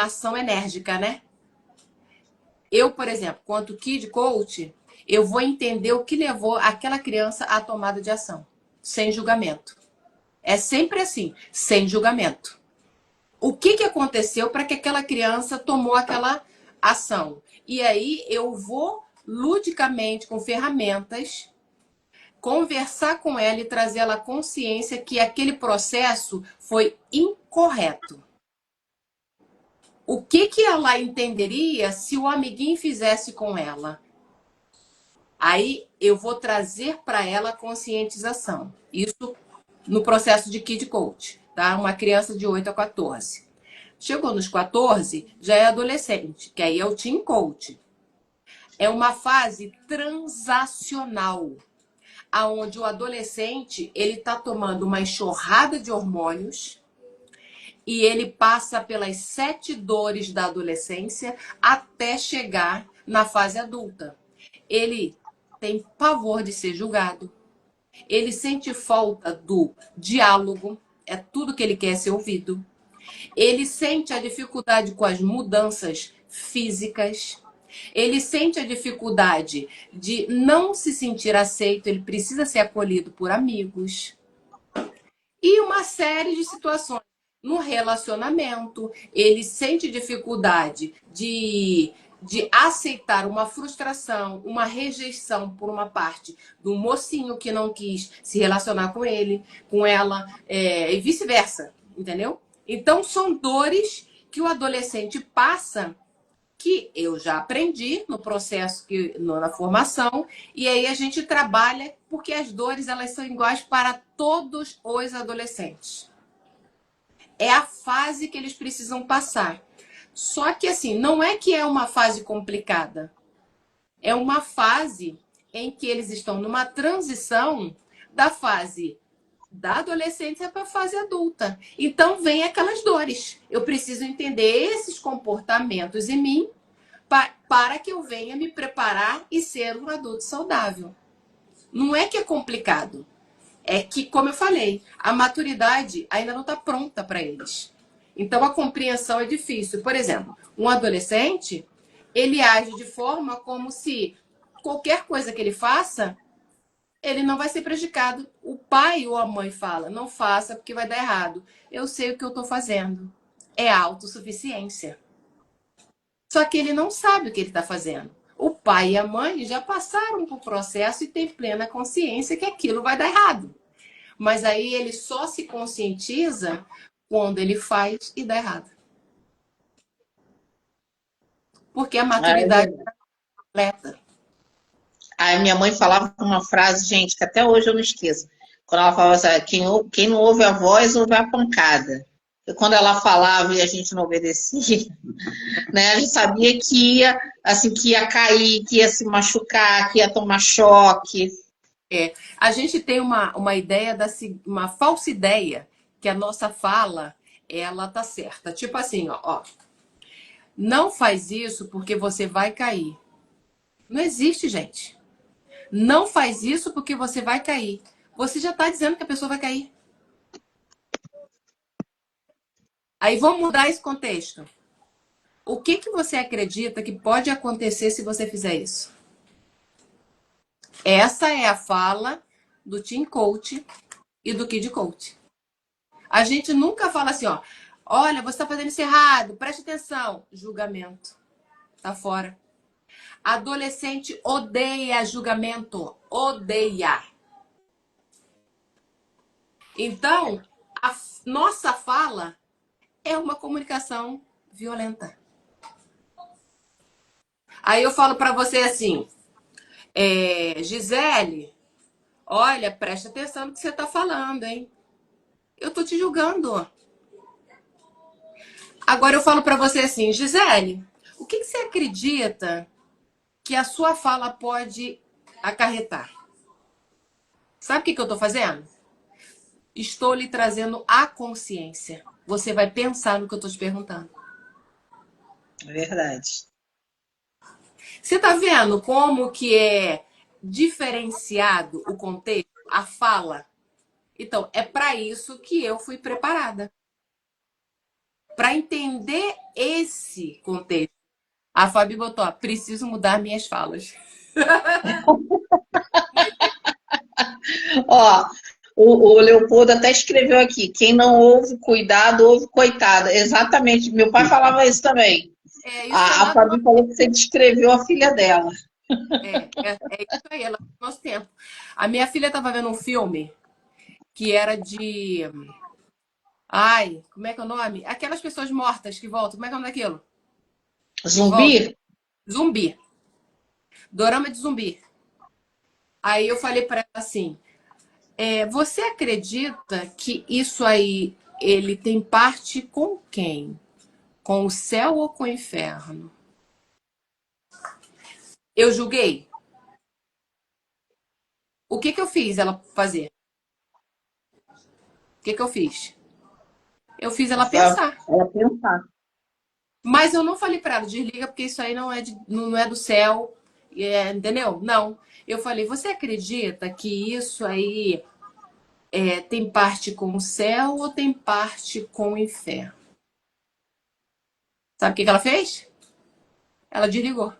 ação enérgica, né? Eu, por exemplo, quanto Kid Coach, eu vou entender o que levou aquela criança à tomada de ação, sem julgamento. É sempre assim, sem julgamento. O que aconteceu para que aquela criança tomou aquela ação? E aí eu vou ludicamente, com ferramentas, conversar com ela e trazer ela à consciência que aquele processo foi incorreto. O que ela entenderia se o amiguinho fizesse com ela? Aí eu vou trazer para ela a conscientização. Isso no processo de Kid Coach, tá? Uma criança de 8 a 14. Chegou nos 14, já é adolescente, que aí é o Teen Coach. É uma fase transacional, aonde o adolescente ele está tomando uma enxurrada de hormônios e ele passa pelas 7 dores da adolescência até chegar na fase adulta. Ele tem pavor de ser julgado. Ele sente falta do diálogo. É tudo que ele quer ser ouvido. Ele sente a dificuldade com as mudanças físicas. Ele sente a dificuldade de não se sentir aceito. Ele precisa ser acolhido por amigos. E uma série de situações. No relacionamento, ele sente dificuldade de de aceitar uma frustração, uma rejeição por uma parte do mocinho que não quis se relacionar com ele, com ela, e vice-versa, entendeu? Então, são dores que o adolescente passa, que eu já aprendi no processo, na formação, e aí a gente trabalha, porque as dores elas são iguais para todos os adolescentes. É a fase que eles precisam passar. Só que assim, não é que é uma fase complicada. É uma fase em que eles estão numa transição da fase da adolescência para a fase adulta. Então vem aquelas dores. Eu preciso entender esses comportamentos em mim para que eu venha me preparar e ser um adulto saudável. Não é que é complicado. É que, como eu falei, a maturidade ainda não está pronta para eles. Então, a compreensão é difícil. Por exemplo, um adolescente, ele age de forma como se qualquer coisa que ele faça, ele não vai ser prejudicado. O pai ou a mãe fala, não faça porque vai dar errado. Eu sei o que eu estou fazendo. É autossuficiência. Só que ele não sabe o que ele está fazendo. O pai e a mãe já passaram por processo e têm plena consciência que aquilo vai dar errado. Mas aí ele só se conscientiza quando ele faz e dá errado. Porque a maturidade é completa. A minha mãe falava uma frase, gente, que até hoje eu não esqueço. Quando ela falava assim, quem não ouve a voz, ouve a pancada. E quando ela falava e a gente não obedecia, né, a gente sabia que ia, assim, que ia cair, que ia se machucar, que ia tomar choque. A gente tem uma ideia, uma falsa ideia, que a nossa fala, ela tá certa. Tipo assim, ó, não faz isso porque você vai cair. Não existe, gente. Não faz isso porque você vai cair. Você já está dizendo que a pessoa vai cair. Aí vamos mudar esse contexto. O que você acredita que pode acontecer se você fizer isso? Essa é a fala do Teen Coach e do Kid Coach. A gente nunca fala assim, ó, olha, você está fazendo isso errado, preste atenção. Julgamento. Tá fora. Adolescente odeia julgamento. Odeia. Então, a nossa fala é uma comunicação violenta. Aí eu falo para você assim, Gisele, olha, presta atenção no que você está falando, hein? Eu tô te julgando. Agora eu falo para você assim, Gisele, o que você acredita que a sua fala pode acarretar? Sabe o que eu estou fazendo? Estou lhe trazendo a consciência. Você vai pensar no que eu estou te perguntando. É verdade. Você está vendo como que é diferenciado o contexto, a fala? Então, é para isso que eu fui preparada. Para entender esse contexto. A Fabi botou, ó, preciso mudar minhas falas. Ó, o Leopoldo até escreveu aqui: quem não ouve cuidado, ouve coitada. Exatamente, meu pai falava isso também. Isso é A lá do Fabi falou que você descreveu a filha dela. é isso aí, é lá do nosso tempo. A minha filha estava vendo um filme que era de. Ai, como é que é o nome? Aquelas pessoas mortas que voltam. Como é que é o nome daquilo? Que volta. Zumbi? Zumbi. Dorama de zumbi. Aí eu falei para ela assim: você acredita que isso aí ele tem parte com quem? Com o céu ou com o inferno? Eu julguei. O que eu fiz ela fazer? O que eu fiz? Eu fiz ela pensar. Ela pensar. Mas eu não falei para ela, desliga, porque isso aí não é do céu, entendeu? Não. Eu falei, você acredita que isso aí tem parte com o céu ou tem parte com o inferno? Sabe o que ela fez? Ela desligou.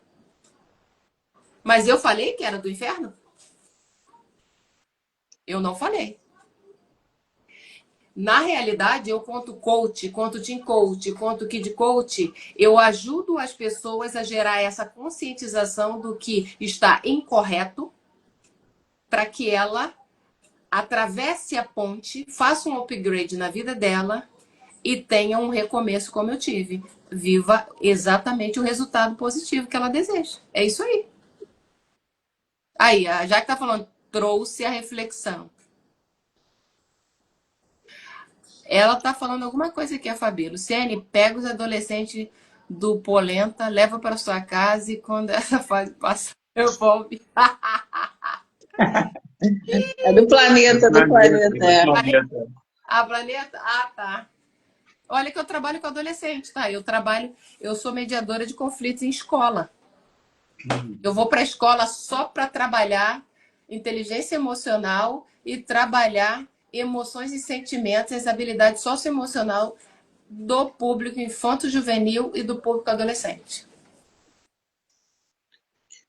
Mas eu falei que era do inferno? Eu não falei. Na realidade, eu conto coach, conto team coach, conto kid coach, eu ajudo as pessoas a gerar essa conscientização do que está incorreto para que ela atravesse a ponte, faça um upgrade na vida dela e tenha um recomeço como eu tive. Viva exatamente o resultado positivo que ela deseja. É isso aí. Aí, já que tá falando, trouxe a reflexão. Ela tá falando alguma coisa aqui, a Fabi. Luciene, pega os adolescentes do Polenta, leva para sua casa e quando essa fase passar, eu volto. É do planeta, do planeta. É. planeta. A planeta? Ah, tá. Olha que eu trabalho com adolescente, tá? Eu sou mediadora de conflitos em escola. Eu vou para a escola só para trabalhar inteligência emocional e trabalhar emoções e sentimentos, as habilidades socioemocional do público infanto-juvenil e do público adolescente.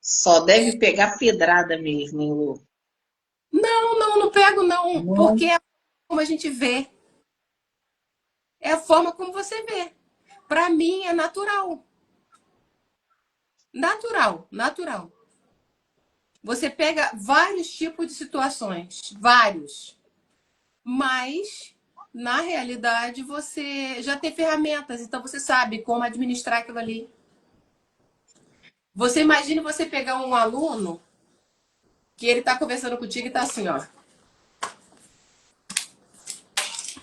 Só deve pegar pedrada mesmo, hein, Lu? Não pego não, Não. porque é como a gente vê. É a forma como você vê. Para mim é natural. Natural. Você pega vários tipos de situações, vários. Mas, na realidade, você já tem ferramentas, então você sabe como administrar aquilo ali. Você imagina você pegar um aluno que ele está conversando contigo e está assim, ó.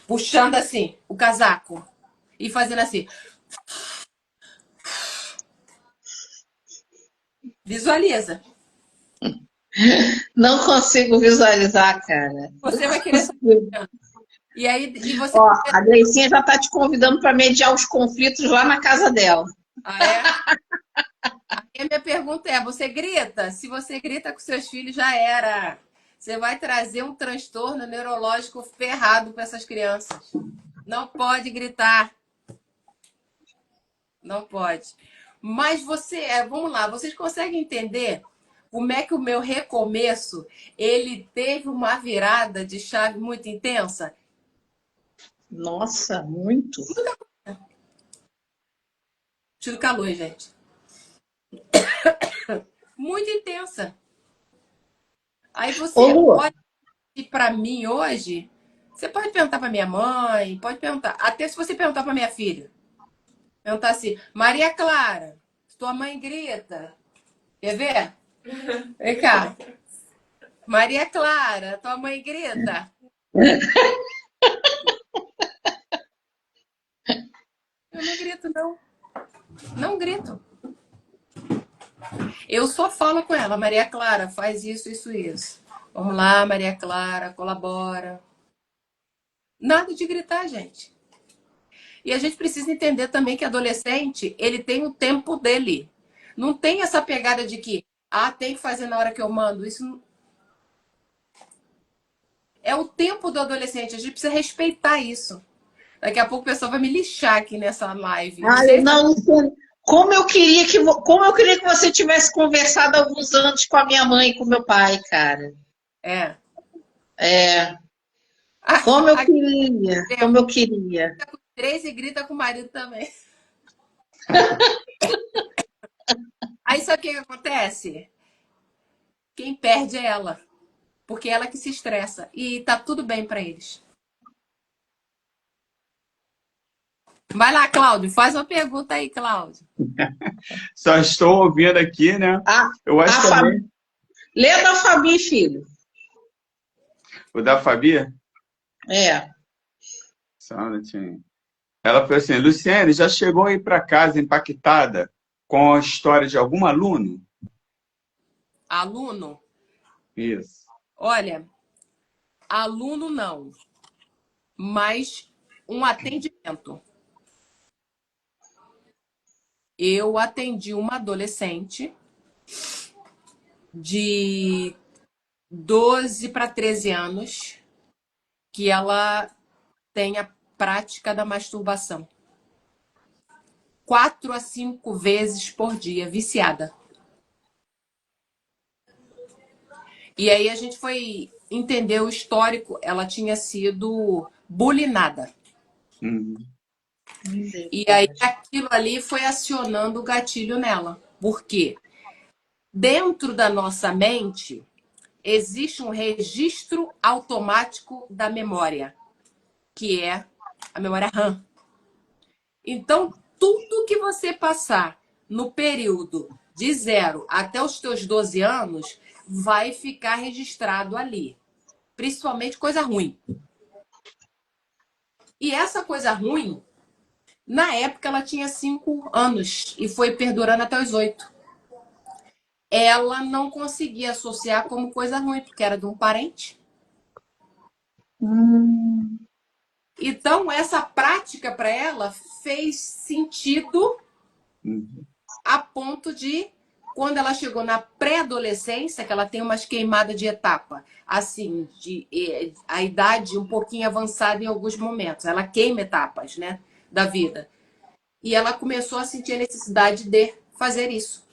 Puxando assim, o casaco. E fazendo assim. Visualiza. Não consigo visualizar, cara. Você vai querer saber. E aí, você. Ó, a Gleicinha já tá te convidando para mediar os conflitos lá na casa dela. Ah, é? Aí a minha pergunta é: você grita? Se você grita com seus filhos, já era. Você vai trazer um transtorno neurológico ferrado para essas crianças. Não pode gritar. Não pode. Mas vamos lá, vocês conseguem entender como é que o meu recomeço, ele teve uma virada de chave muito intensa? Nossa, muito. Tiro calor, gente. Muito intensa. Aí você Ô, Lu, olha para mim hoje, você pode perguntar para minha mãe, pode perguntar, até se você perguntar para minha filha. Perguntar assim, Maria Clara, tua mãe grita. Quer ver? Vem cá. Maria Clara, tua mãe grita. Eu não grito, não. Não grito. Eu só falo com ela, Maria Clara, faz isso, isso, isso. Vamos lá, Maria Clara, colabora. Nada de gritar, gente. E a gente precisa entender também que adolescente, ele tem o tempo dele. Não tem essa pegada de que, tem que fazer na hora que eu mando. Isso não... É o tempo do adolescente. A gente precisa respeitar isso. Daqui a pouco o pessoal vai me lixar aqui nessa live. não, Luciane, como eu queria que você tivesse conversado alguns anos com a minha mãe e com meu pai, cara. É. É, como eu queria. Com 3 e grita com o marido também. Aí sabe o que acontece? Quem perde é ela. Porque é ela que se estressa. E tá tudo bem pra eles. Vai lá, Cláudio. Faz uma pergunta aí, Cláudio. Só estou ouvindo aqui, né? Eu acho que também... Lê da Fabi, filho. O da Fabi? É. Só um minutinho. Ela falou assim, Luciene, já chegou aí para casa impactada com a história de algum aluno? Aluno? Isso. Olha, aluno não, mas um atendimento. Eu atendi uma adolescente de 12 para 13 anos que ela tem a prática da masturbação. 4 a 5 vezes por dia, viciada. E aí a gente foi entender o histórico. Ela tinha sido bulinada. Uhum. E aí aquilo ali foi acionando o gatilho nela. Por quê? Dentro da nossa mente existe um registro automático da memória, que é a memória RAM. Então, tudo que você passar no período de 0 até os teus 12 anos vai ficar registrado ali. Principalmente coisa ruim. E essa coisa ruim, na época ela tinha 5 anos e foi perdurando até os 8. Ela não conseguia associar como coisa ruim, porque era de um parente. Então, essa prática para ela fez sentido Uhum. a ponto de, quando ela chegou na pré-adolescência, que ela tem umas queimadas de etapa, assim, a idade um pouquinho avançada em alguns momentos. Ela queima etapas, né, da vida. E ela começou a sentir a necessidade de fazer isso.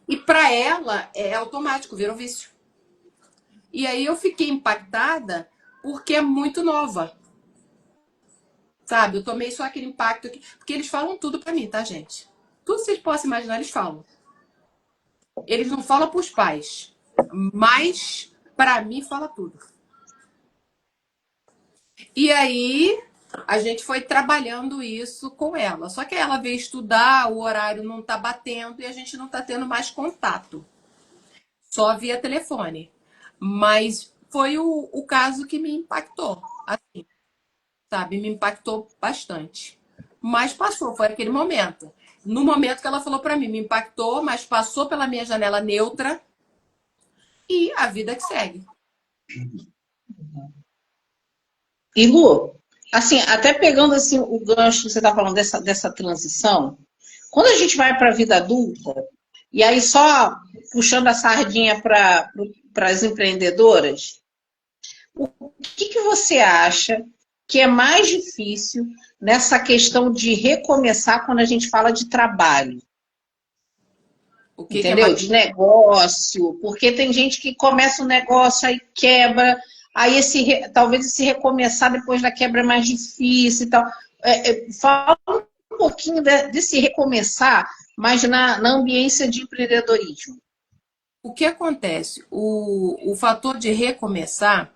E para ela é automático, virou vício. E aí eu fiquei impactada porque é muito nova. Sabe? Eu tomei só aquele impacto aqui. Porque eles falam tudo para mim, tá, gente? Tudo que vocês possam imaginar, eles falam. Eles não falam pros pais. Mas, para mim, fala tudo. E aí, a gente foi trabalhando isso com ela. Só que ela veio estudar, o horário não tá batendo e a gente não tá tendo mais contato. Só via telefone. Mas foi o caso que me impactou. Assim, sabe? Me impactou bastante. Mas passou, foi aquele momento. No momento que ela falou para mim, me impactou, mas passou pela minha janela neutra e a vida que segue. E Lu, assim, até pegando assim o gancho que você está falando dessa transição, quando a gente vai para a vida adulta, e aí só puxando a sardinha para as empreendedoras, o que você acha que é mais difícil nessa questão de recomeçar quando a gente fala de trabalho? O que é Entendeu? mais... De negócio, porque tem gente que começa um negócio, aí quebra, aí talvez esse recomeçar depois da quebra é mais difícil e tal. Fala um pouquinho desse recomeçar, mas na ambiência de empreendedorismo. O que acontece? O fator de recomeçar,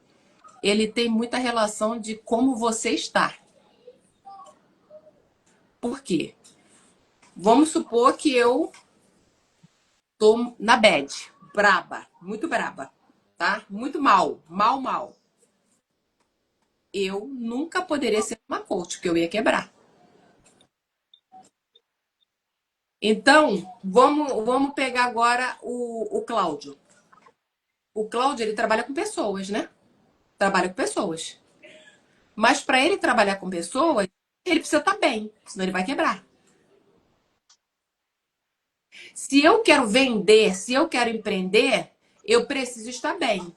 ele tem muita relação de como você está. Por quê? Vamos supor que eu tô na bad, braba, muito braba, tá? Muito mal, mal. Eu nunca poderia ser uma coach, porque eu ia quebrar. Então, vamos pegar agora o Cláudio. O Cláudio, ele trabalha com pessoas, né? Trabalha com pessoas. Mas para ele trabalhar com pessoas, ele precisa estar bem, senão ele vai quebrar. Se eu quero vender, se eu quero empreender, eu preciso estar bem.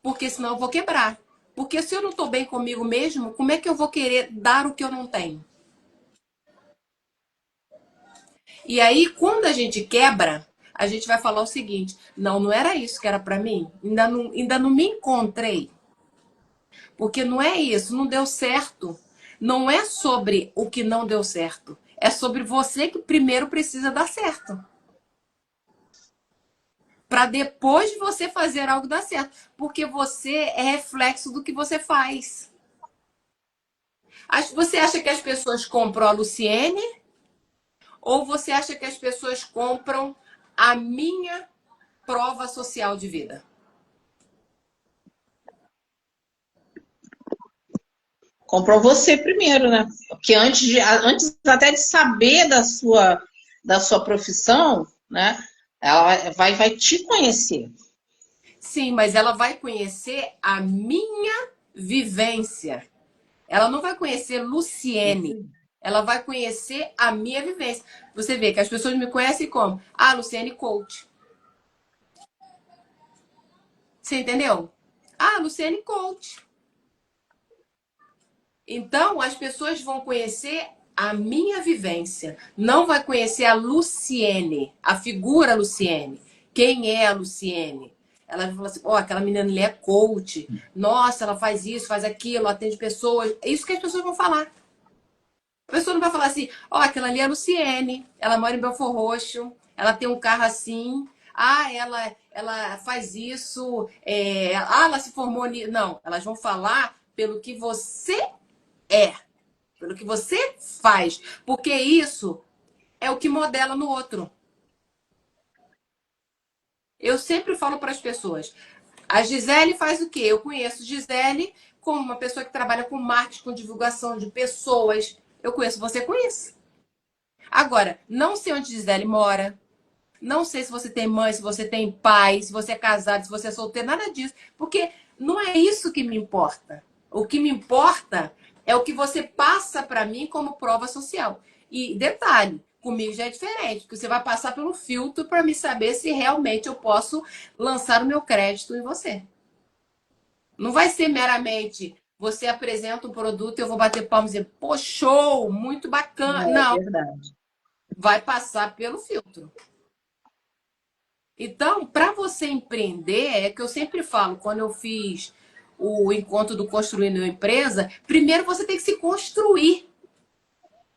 Porque senão eu vou quebrar. Porque se eu não estou bem comigo mesmo, como é que eu vou querer dar o que eu não tenho? E aí, quando a gente quebra, a gente vai falar o seguinte: não era isso que era para mim. Ainda não me encontrei. Porque não é isso, não deu certo. Não é sobre o que não deu certo. É sobre você que primeiro precisa dar certo. Para depois você fazer algo dar certo. Porque você é reflexo do que você faz. Você acha que as pessoas compram a Luciene? Ou você acha que as pessoas compram a minha prova social de vida? Comprou você primeiro, né? Porque antes até de saber da sua profissão, né? Ela vai te conhecer. Sim, mas ela vai conhecer a minha vivência. Ela não vai conhecer Luciene. Ela vai conhecer a minha vivência. Você vê que as pessoas me conhecem como? Ah, Luciene Coach. Você entendeu? Ah, Luciene Coach. Então, as pessoas vão conhecer a minha vivência. Não vai conhecer a Luciene, a figura Luciene. quem é a Luciene. Ela vai falar assim, ó, aquela menina ali é coach. Nossa, ela faz isso, faz aquilo, atende pessoas. É isso que as pessoas vão falar. A pessoa não vai falar assim, ó, aquela ali é a Luciene, ela mora em Belford Roxo, ela tem um carro assim, ela faz isso, ela se formou nisso. Não, elas vão falar pelo que você é, pelo que você faz, porque isso é o que modela no outro. Eu sempre falo para as pessoas, a Gisele faz o quê? Eu conheço Gisele como uma pessoa que trabalha com marketing, com divulgação de pessoas. Eu conheço você com isso. Agora, não sei onde Gisele mora, não sei se você tem mãe, se você tem pai, se você é casado, se você é solteiro, nada disso. Porque não é isso que me importa. O que me importa é o que você passa para mim como prova social. E detalhe, comigo já é diferente, porque você vai passar pelo filtro para me saber se realmente eu posso lançar o meu crédito em você. Não vai ser meramente você apresenta um produto e eu vou bater palmas e dizer, pô, show, muito bacana. Não, É verdade. vai passar pelo filtro. Então, para você empreender, é que eu sempre falo, quando eu fiz o encontro do Construindo uma Empresa, primeiro você tem que se construir.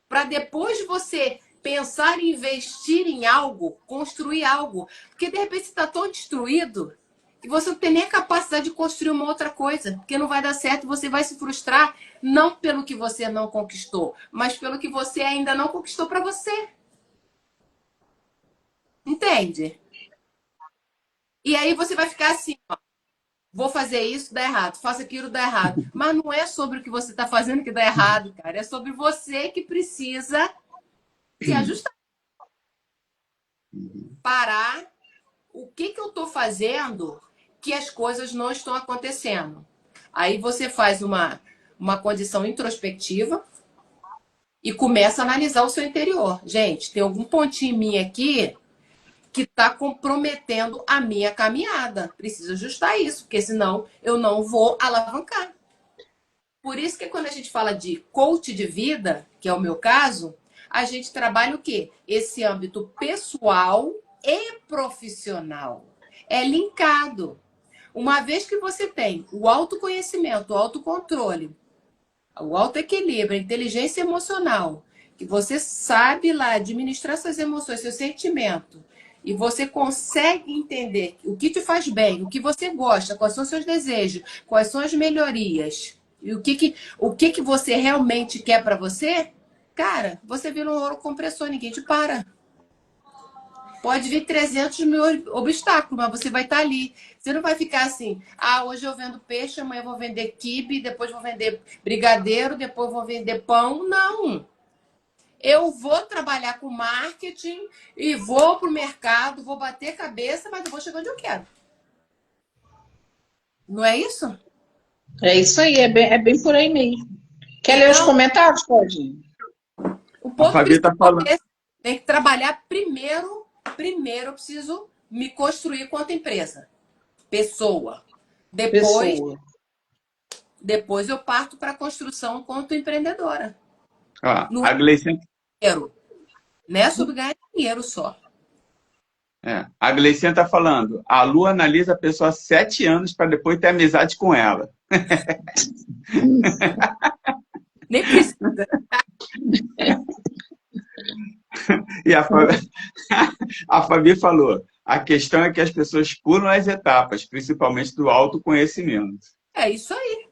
Para depois você pensar em investir em algo, construir algo. Porque de repente você está tão destruído que você não tem nem a capacidade de construir uma outra coisa, porque não vai dar certo, você vai se frustrar, não pelo que você não conquistou, mas pelo que você ainda não conquistou para você. Entende? E aí você vai ficar assim, ó, vou fazer isso, dá errado, faço aquilo, dá errado. Mas não é sobre o que você está fazendo que dá errado, cara. É sobre você que precisa se ajustar. Parar. O que eu estou fazendo que as coisas não estão acontecendo? Aí você faz uma condição introspectiva e começa a analisar o seu interior. Gente, tem algum pontinho em mim aqui que está comprometendo a minha caminhada. Preciso ajustar isso, porque senão eu não vou alavancar. Por isso que quando a gente fala de coach de vida, que é o meu caso, a gente trabalha o quê? Esse âmbito pessoal e profissional. É linkado. Uma vez que você tem o autoconhecimento, o autocontrole, o autoequilíbrio, a inteligência emocional, que você sabe lá administrar suas emoções, seu sentimento, e você consegue entender o que te faz bem, o que você gosta, quais são os seus desejos, quais são as melhorias, e o que você realmente quer para você, cara, você vira um ouro compressor, ninguém te para. Pode vir 300 mil obstáculos, mas você vai estar ali. Você não vai ficar assim, hoje eu vendo peixe, amanhã eu vou vender quibe, depois vou vender brigadeiro, depois vou vender pão. Não. Eu vou trabalhar com marketing e vou para o mercado, vou bater cabeça, mas eu vou chegar onde eu quero. Não é isso? É isso aí, é bem por aí mesmo. Quer ler os comentários, Claudinho? O ponto Fabi tá falando. tem que trabalhar primeiro. Primeiro eu preciso me construir quanto empresa. Pessoa. Depois eu parto para a construção quanto empreendedora. A Gleicinha... Não é sobre ganhar dinheiro só. A Gleicinha está falando, a Lu analisa a pessoa há 7 anos para depois ter amizade com ela. Nem precisa. E a Fabi falou, a questão é que as pessoas pulam as etapas, principalmente do autoconhecimento. É isso aí.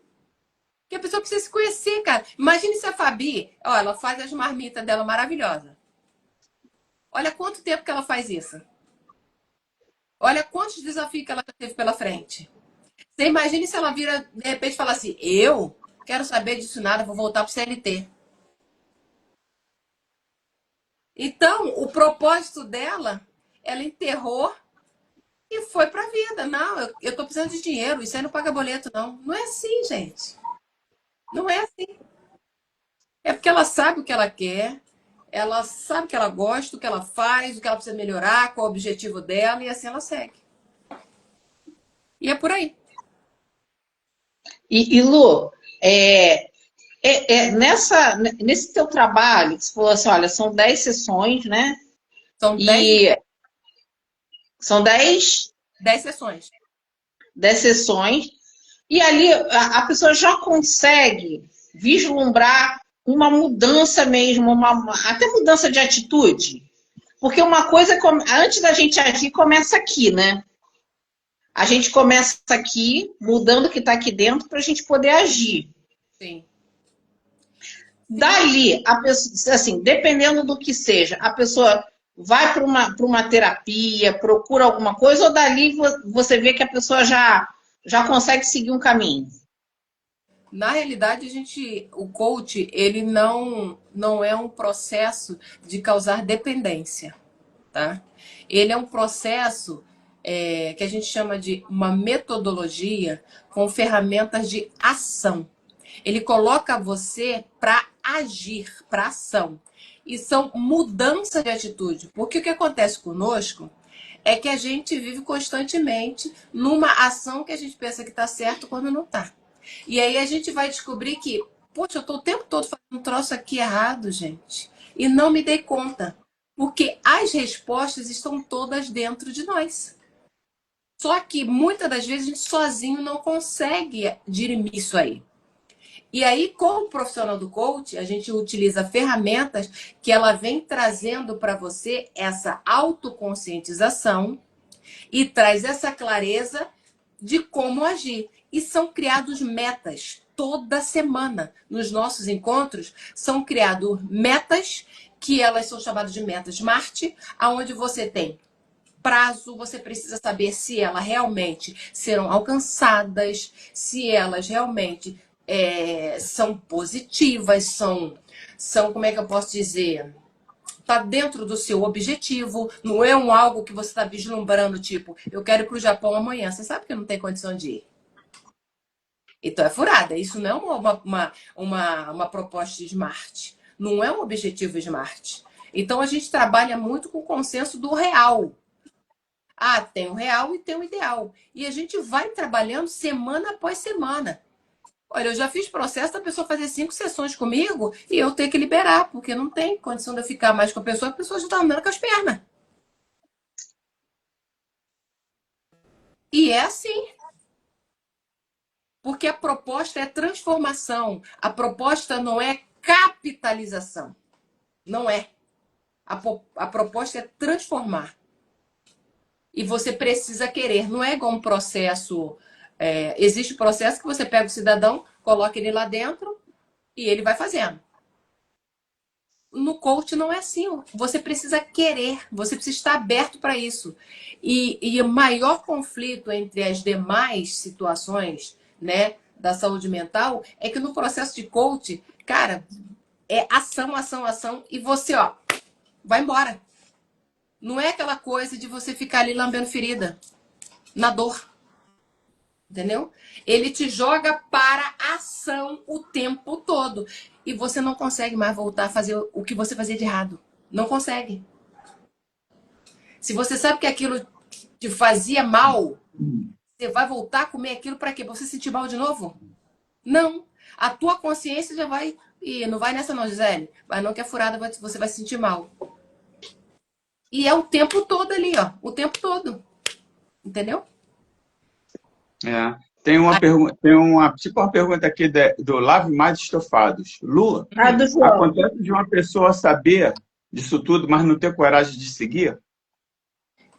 Porque a pessoa precisa se conhecer, cara. Imagine se a Fabi, ela faz as marmitas dela maravilhosas. Olha quanto tempo que ela faz isso. Olha quantos desafios que ela teve pela frente. Você imagine se ela vira, de repente, fala assim, eu quero saber disso nada, vou voltar pro CLT. Então, o propósito dela, ela enterrou e foi pra vida. Não, eu tô precisando de dinheiro, isso aí não paga boleto, não. Não é assim, gente. Não é assim. É porque ela sabe o que ela quer, ela sabe o que ela gosta, o que ela faz, o que ela precisa melhorar, qual é o objetivo dela, e assim ela segue. E é por aí. E Lu, nesse teu trabalho, você falou assim, olha, são 10 sessões, né? São 10. São 10 10 sessões. 10 sessões. E ali a pessoa já consegue vislumbrar uma mudança mesmo, até mudança de atitude. Porque uma coisa, antes da gente agir, começa aqui, né? A gente começa aqui, mudando o que está aqui dentro, para a gente poder agir. Sim. Dali, a pessoa, assim, dependendo do que seja, a pessoa vai para uma terapia, procura alguma coisa, ou dali você vê que a pessoa já consegue seguir um caminho? Na realidade, o coach, ele não é um processo de causar dependência, tá? Ele é um processo que a gente chama de uma metodologia com ferramentas de ação. Ele coloca você para agir, para ação. E são mudanças de atitude. Porque o que acontece conosco é que a gente vive constantemente numa ação que a gente pensa que está certo quando não está. E aí a gente vai descobrir que, poxa, eu estou o tempo todo fazendo um troço aqui errado, gente. E não me dei conta. Porque as respostas estão todas dentro de nós. Só que muitas das vezes a gente sozinho não consegue dirimir isso aí. E aí, como profissional do coach, a gente utiliza ferramentas que ela vem trazendo para você essa autoconscientização e traz essa clareza de como agir. E são criados metas toda semana. Nos nossos encontros, são criados metas, que elas são chamadas de metas SMART, onde você tem prazo, você precisa saber se elas realmente serão alcançadas, se elas realmente são positivas, são, como é que eu posso dizer? Está dentro do seu objetivo, não é algo que você está vislumbrando, tipo, eu quero ir para o Japão amanhã. Você sabe que não tem condição de ir. Então é furada. Isso não é uma proposta SMART. Não é um objetivo SMART. Então a gente trabalha muito com o consenso do real. Ah, tem o real e tem o ideal. E a gente vai trabalhando semana após semana. Olha, eu já fiz processo da pessoa fazer 5 sessões comigo e eu ter que liberar, porque não tem condição de eu ficar mais com a pessoa já está andando com as pernas. E é assim. Porque a proposta é transformação. A proposta não é capitalização. Não é. A proposta é transformar. E você precisa querer. Não é igual um processo. Existe processo que você pega o cidadão, coloca ele lá dentro e ele vai fazendo. No coach não é assim. Você precisa querer, você precisa estar aberto para isso. E o maior conflito entre as demais situações, né, da saúde mental é que no processo de coach, cara, é ação, ação, ação e você, ó, vai embora. Não é aquela coisa de você ficar ali lambendo ferida, na dor. Entendeu? Ele te joga para a ação o tempo todo. E você não consegue mais voltar a fazer o que você fazia de errado. Não consegue. Se você sabe que aquilo te fazia mal, você vai voltar a comer aquilo para quê? Pra você se sentir mal de novo? Não. A tua consciência já vai... Ih, não vai nessa não, Gisele. Mas não que é furada, você vai se sentir mal. E é o tempo todo ali, ó. O tempo todo. Entendeu? Tem uma pergunta, tipo uma pergunta aqui do Lave Mais Estofados. Lu, acontece de uma pessoa saber disso tudo, mas não ter coragem de seguir?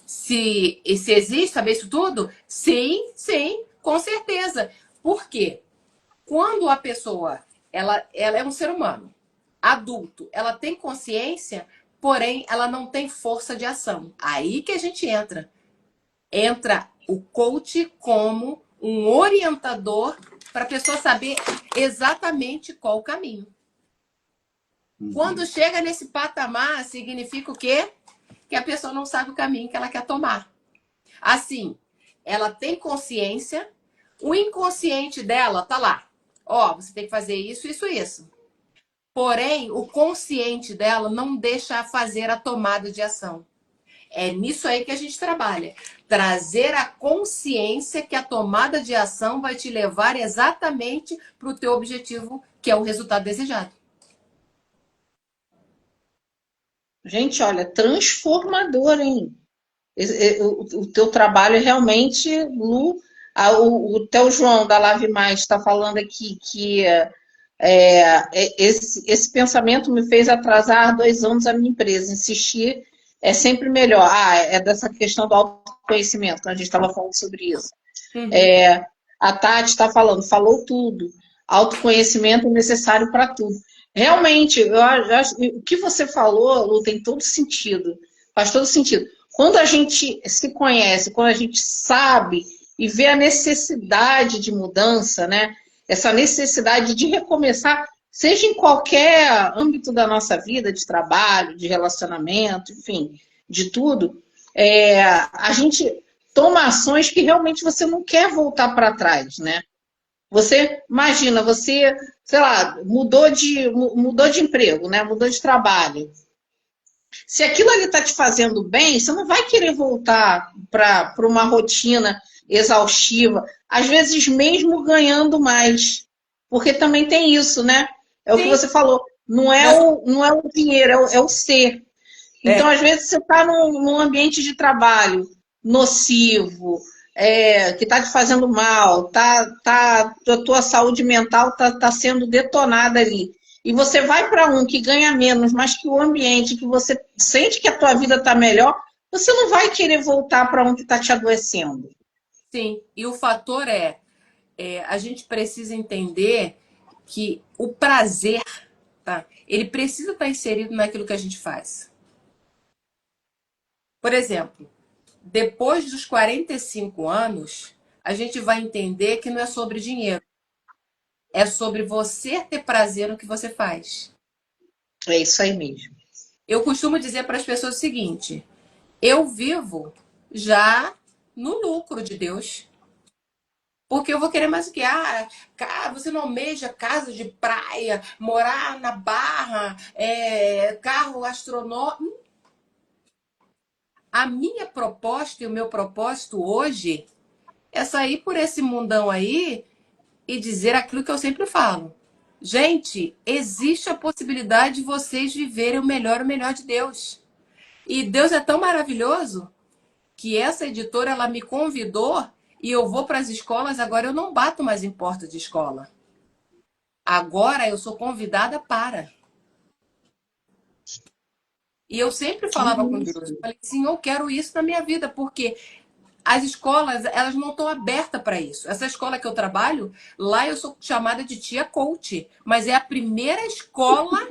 Se existe saber isso tudo? Sim, sim, com certeza. Por quê? Quando a pessoa ela é um ser humano, adulto, ela tem consciência, porém ela não tem força de ação. Aí que a gente entra. Entra o coach como um orientador para a pessoa saber exatamente qual o caminho. Quando chega nesse patamar, significa o quê? Que a pessoa não sabe o caminho que ela quer tomar. Assim, ela tem consciência, o inconsciente dela tá lá. Ó, você tem que fazer isso, isso, isso. Porém, o consciente dela não deixa fazer a tomada de ação. É nisso aí que a gente trabalha. Trazer a consciência que a tomada de ação vai te levar exatamente para o teu objetivo, que é o resultado desejado. Gente, olha, transformador, hein? O teu trabalho é realmente, Lu, o teu João da Lave Mais está falando aqui que esse pensamento me fez atrasar 2 anos a minha empresa. Insistir é sempre melhor. É dessa questão do autoconhecimento, que a gente estava falando sobre isso. Uhum. A Tati está falou tudo. Autoconhecimento é necessário para tudo. Realmente, o que você falou, Lu, tem todo sentido. Faz todo sentido. Quando a gente se conhece, quando a gente sabe e vê a necessidade de mudança, né? Essa necessidade de recomeçar, seja em qualquer âmbito da nossa vida, de trabalho, de relacionamento, enfim, de tudo, a gente toma ações que realmente você não quer voltar para trás, né? Você, imagina, você, sei lá, mudou de emprego, né? Mudou de trabalho. Se aquilo ali está te fazendo bem, você não vai querer voltar para uma rotina exaustiva, às vezes mesmo ganhando mais. Porque também tem isso, né? É o que você falou, não é o dinheiro, é o ser. Então, às vezes, você está num ambiente de trabalho nocivo, que está te fazendo mal, a tua saúde mental está sendo detonada ali. E você vai para um que ganha menos, mas que o ambiente, que você sente que a tua vida está melhor, você não vai querer voltar para um que está te adoecendo. Sim, e o fator a gente precisa entender que o prazer, tá? Ele precisa estar inserido naquilo que a gente faz. Por exemplo, depois dos 45 anos, a gente vai entender que não é sobre dinheiro. É sobre você ter prazer no que você faz. É isso aí mesmo. Eu costumo dizer para as pessoas o seguinte: eu vivo já no lucro de Deus. Porque eu vou querer mais o quê? Você não almeja casa de praia, morar na Barra, carro astronômico. A minha proposta e o meu propósito hoje é sair por esse mundão aí e dizer aquilo que eu sempre falo. Gente, existe a possibilidade de vocês viverem o melhor de Deus. E Deus é tão maravilhoso que essa editora ela me convidou e eu vou para as escolas, agora eu não bato mais em porta de escola. Agora eu sou convidada para. E eu sempre falava com Deus, eu falei assim, eu quero isso na minha vida, porque as escolas, elas não estão abertas para isso. Essa escola que eu trabalho, lá eu sou chamada de tia coach, mas é a primeira escola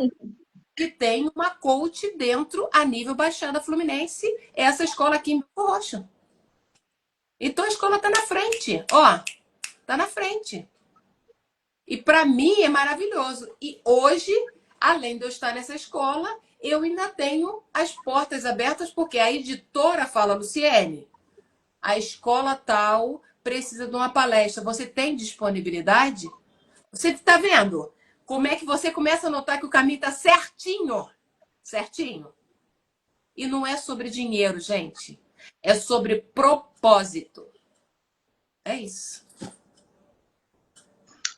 que tem uma coach dentro a nível Baixada Fluminense, é essa escola aqui em Belford Roxo. Então a escola está na frente, ó, está na frente. E para mim é maravilhoso. E hoje, além de eu estar nessa escola, eu ainda tenho as portas abertas, porque a editora fala, Luciene, a escola tal precisa de uma palestra. Você tem disponibilidade? Você está vendo? Como é que você começa a notar que o caminho está certinho? Certinho. E não é sobre dinheiro, gente. É sobre propósito. É isso.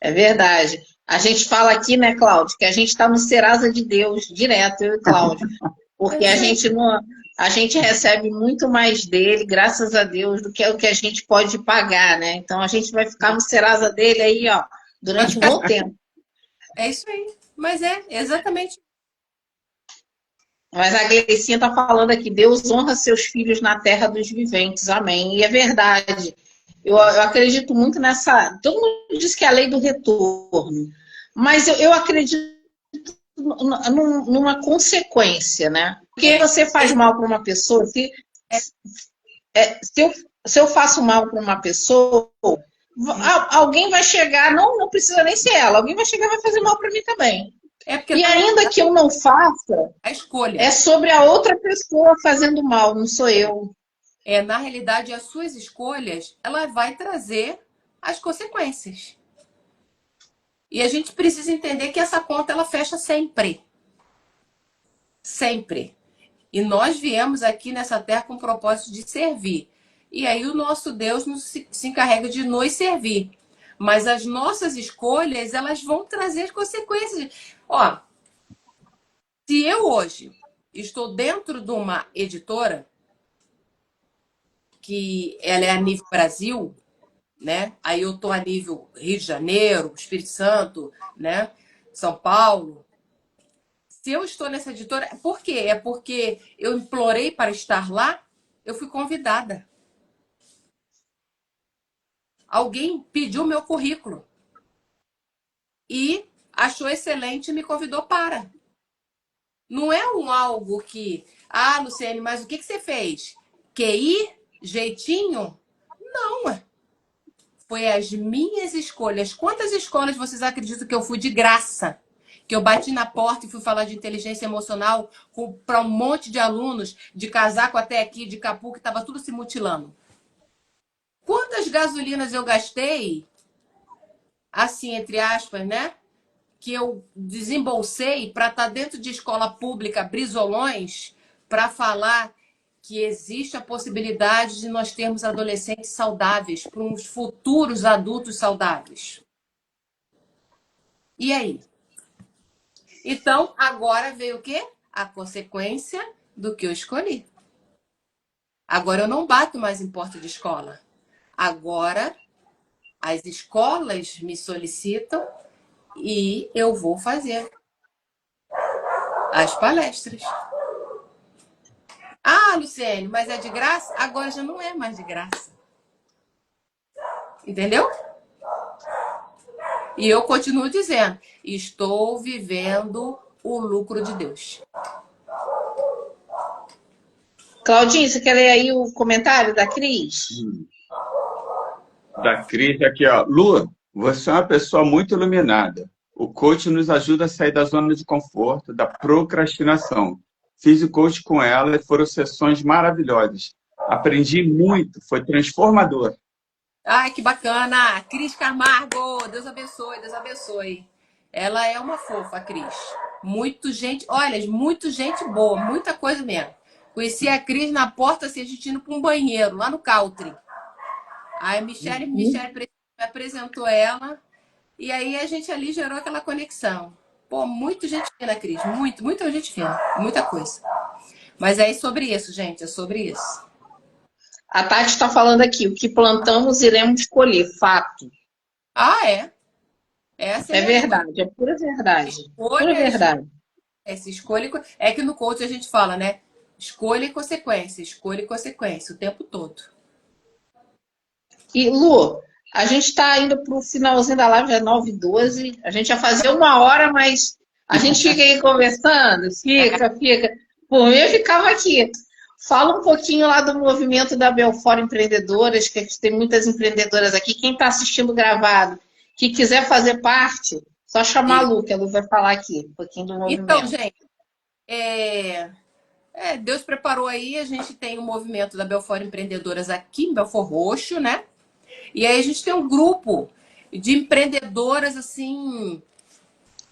É verdade. A gente fala aqui, né, Cláudio, que a gente está no Serasa de Deus, direto, eu e Cláudio. Porque a gente recebe muito mais dele, graças a Deus, do que o que a gente pode pagar, né? Então a gente vai ficar no Serasa dele aí, ó, durante um bom tempo. É isso aí. Mas é exatamente. Mas a Gleicinha está falando aqui, Deus honra seus filhos na terra dos viventes, amém. E é verdade. Eu acredito muito nessa. Todo mundo diz que é a lei do retorno, mas eu acredito numa consequência, né? Porque você faz mal para uma pessoa, se eu faço mal para uma pessoa, alguém vai chegar, não precisa nem ser ela, alguém vai chegar e vai fazer mal para mim também. E ainda que eu não faça, a escolha é sobre a outra pessoa fazendo mal, não sou eu. Na realidade, as suas escolhas, ela vai trazer as consequências. E a gente precisa entender que essa conta, ela fecha sempre. Sempre. E nós viemos aqui nessa terra com o propósito de servir. E aí o nosso Deus se encarrega de nos servir. Mas as nossas escolhas, elas vão trazer consequências. Ó, se eu hoje estou dentro de uma editora, que ela é a nível Brasil, né? Aí eu estou a nível Rio de Janeiro, Espírito Santo, né? São Paulo. Se eu estou nessa editora, por quê? É porque eu implorei para estar lá, eu fui convidada. Alguém pediu meu currículo e achou excelente e me convidou para. Não é algo que, Luciene, mas o que você fez? QI? Jeitinho? Não. Foi as minhas escolhas. Quantas escolas vocês acreditam que eu fui de graça? Que eu bati na porta e fui falar de inteligência emocional para um monte de alunos, de casaco até aqui, de capu, que estava tudo se mutilando. Quantas gasolinas eu gastei, assim, entre aspas, né? Que eu desembolsei para estar dentro de escola pública, brisolões, para falar que existe a possibilidade de nós termos adolescentes saudáveis, para uns futuros adultos saudáveis. E aí? Então, agora veio o quê? A consequência do que eu escolhi. Agora eu não bato mais em porta de escola. Agora as escolas me solicitam e eu vou fazer as palestras. Luciene, mas é de graça? Agora já não é mais de graça. Entendeu? E eu continuo dizendo, estou vivendo o lucro de Deus. Claudinho, você quer ler aí o comentário da Cris? Da Cris aqui, ó. Lu, você é uma pessoa muito iluminada. O coach nos ajuda a sair da zona de conforto, da procrastinação. Fiz o coach com ela e foram sessões maravilhosas. Aprendi muito, foi transformador. Ai, que bacana! Cris Camargo, Deus abençoe, Deus abençoe. Ela é uma fofa, a Cris. Muito gente boa, muita coisa mesmo. Conheci a Cris na porta, assim, a gente indo para um banheiro, lá no Country. Aí Michele me apresentou ela, e aí a gente ali gerou aquela conexão. Pô, muito gente fina, Cris, muita gente fina, muita coisa. Mas é sobre isso, gente, é sobre isso. A Tati está falando aqui, o que plantamos iremos colher, fato. É? Essa é verdade, é pura verdade. Pura verdade. Essa escolha é que no coach a gente fala, né? Escolha e consequência o tempo todo. E, Lu, a gente está indo para o finalzinho da live, já é 9h12. A gente ia fazer 1 hora, mas a gente fica aí conversando, fica. Por mim, eu ficava aqui. Fala um pouquinho lá do movimento da Belfort Empreendedoras, que a gente tem muitas empreendedoras aqui. Quem está assistindo gravado, que quiser fazer parte, só chamar a Lu, que a Lu vai falar aqui um pouquinho do movimento. Então, gente, Deus preparou aí, a gente tem o movimento da Belfort Empreendedoras aqui em Belfort Roxo, né? E aí a gente tem um grupo de empreendedoras, assim,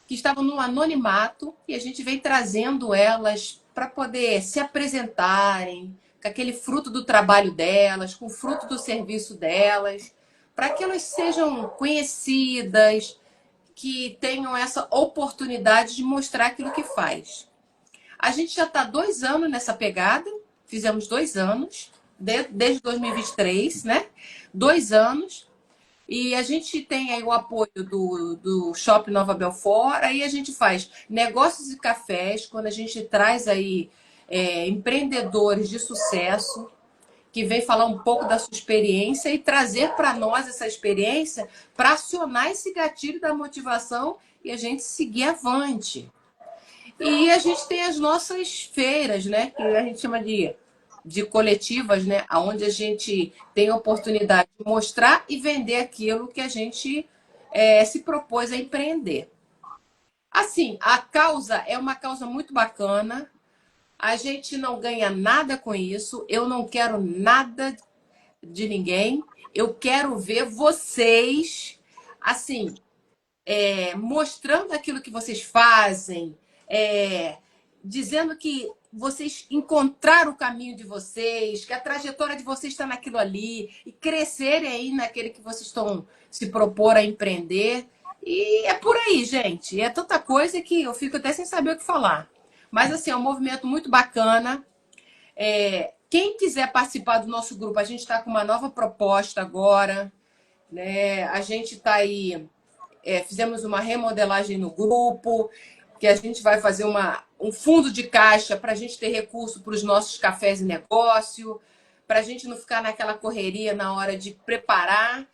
que estavam no anonimato, e a gente vem trazendo elas para poder se apresentarem, com aquele fruto do trabalho delas, com o fruto do serviço delas, para que elas sejam conhecidas, que tenham essa oportunidade de mostrar aquilo que faz. A gente já está 2 anos nessa pegada, fizemos 2 anos, desde 2023, né? 2 anos. E a gente tem aí o apoio do Shopping Nova Belfort, aí a gente faz negócios e cafés, quando a gente traz aí empreendedores de sucesso, que vem falar um pouco da sua experiência e trazer para nós essa experiência para acionar esse gatilho da motivação e a gente seguir avante. E a gente tem as nossas feiras, né? Que a gente chama de coletivas, né? Onde a gente tem a oportunidade de mostrar e vender aquilo que a gente se propôs a empreender. Assim, a causa é uma causa muito bacana. A gente não ganha nada com isso. Eu não quero nada de ninguém. Eu quero ver vocês, assim, mostrando aquilo que vocês fazem, dizendo que vocês encontraram o caminho de vocês, que a trajetória de vocês está naquilo ali, e crescerem aí naquele que vocês estão se propor a empreender. E é por aí, gente. É tanta coisa que eu fico até sem saber o que falar. Mas, assim, é um movimento muito bacana. Quem quiser participar do nosso grupo, a gente está com uma nova proposta agora, né? A gente está aí, fizemos uma remodelagem no grupo, que a gente vai fazer um fundo de caixa para a gente ter recurso para os nossos cafés e negócio, para a gente não ficar naquela correria na hora de preparar.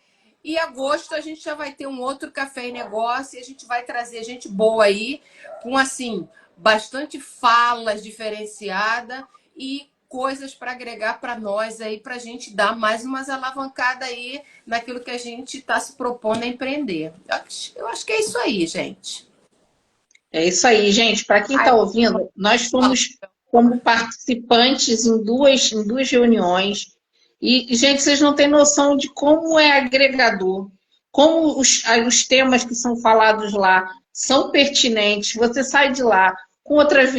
E em agosto a gente já vai ter um outro café e negócio e a gente vai trazer gente boa aí, com assim, bastante falas diferenciada e coisas para agregar para nós aí, para a gente dar mais umas alavancadas aí naquilo que a gente está se propondo a empreender. Eu acho que é isso aí, gente. É isso aí, gente. Para quem está ouvindo, nós fomos como participantes em duas reuniões. E, gente, vocês não têm noção de como é agregador, como os temas que são falados lá são pertinentes. Você sai de lá com outras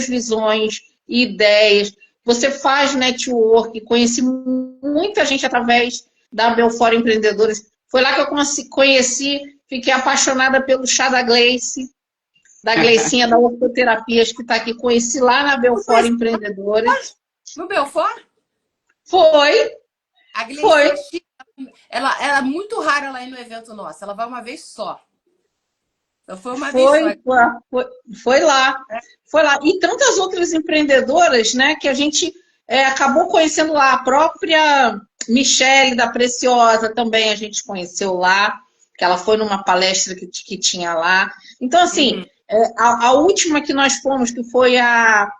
visões e ideias. Você faz network. Conheci muita gente através da Belfort Empreendedores. Foi lá que eu conheci, fiquei apaixonada pelo chá da Gleice. Da Gleicinha da Ortoterapias, que está aqui, conheci lá na Belfort Empreendedores. No Belfort? Foi. A Gleicinha, foi. Ela é muito rara lá ir no evento nosso. Ela vai uma vez só. Então foi uma vez só. Foi lá. Foi lá. E tantas outras empreendedoras, né, que a gente acabou conhecendo lá. A própria Michele da Preciosa também a gente conheceu lá, que ela foi numa palestra que tinha lá. Então, assim, a última que nós fomos, que foi a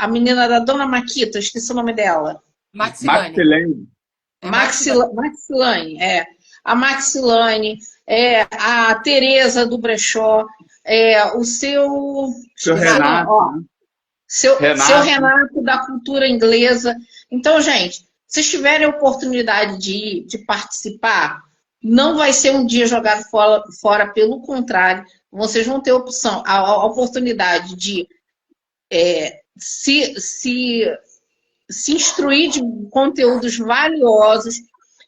menina da Dona Maquita, esqueci o nome dela. Maxilane. Maxilane, a Maxilane, a Tereza do Brechó, o seu Renato. Seu Renato da cultura inglesa. Então, gente, se tiverem a oportunidade de participar, não vai ser um dia jogado fora, pelo contrário, vocês vão ter a oportunidade de se instruir de conteúdos valiosos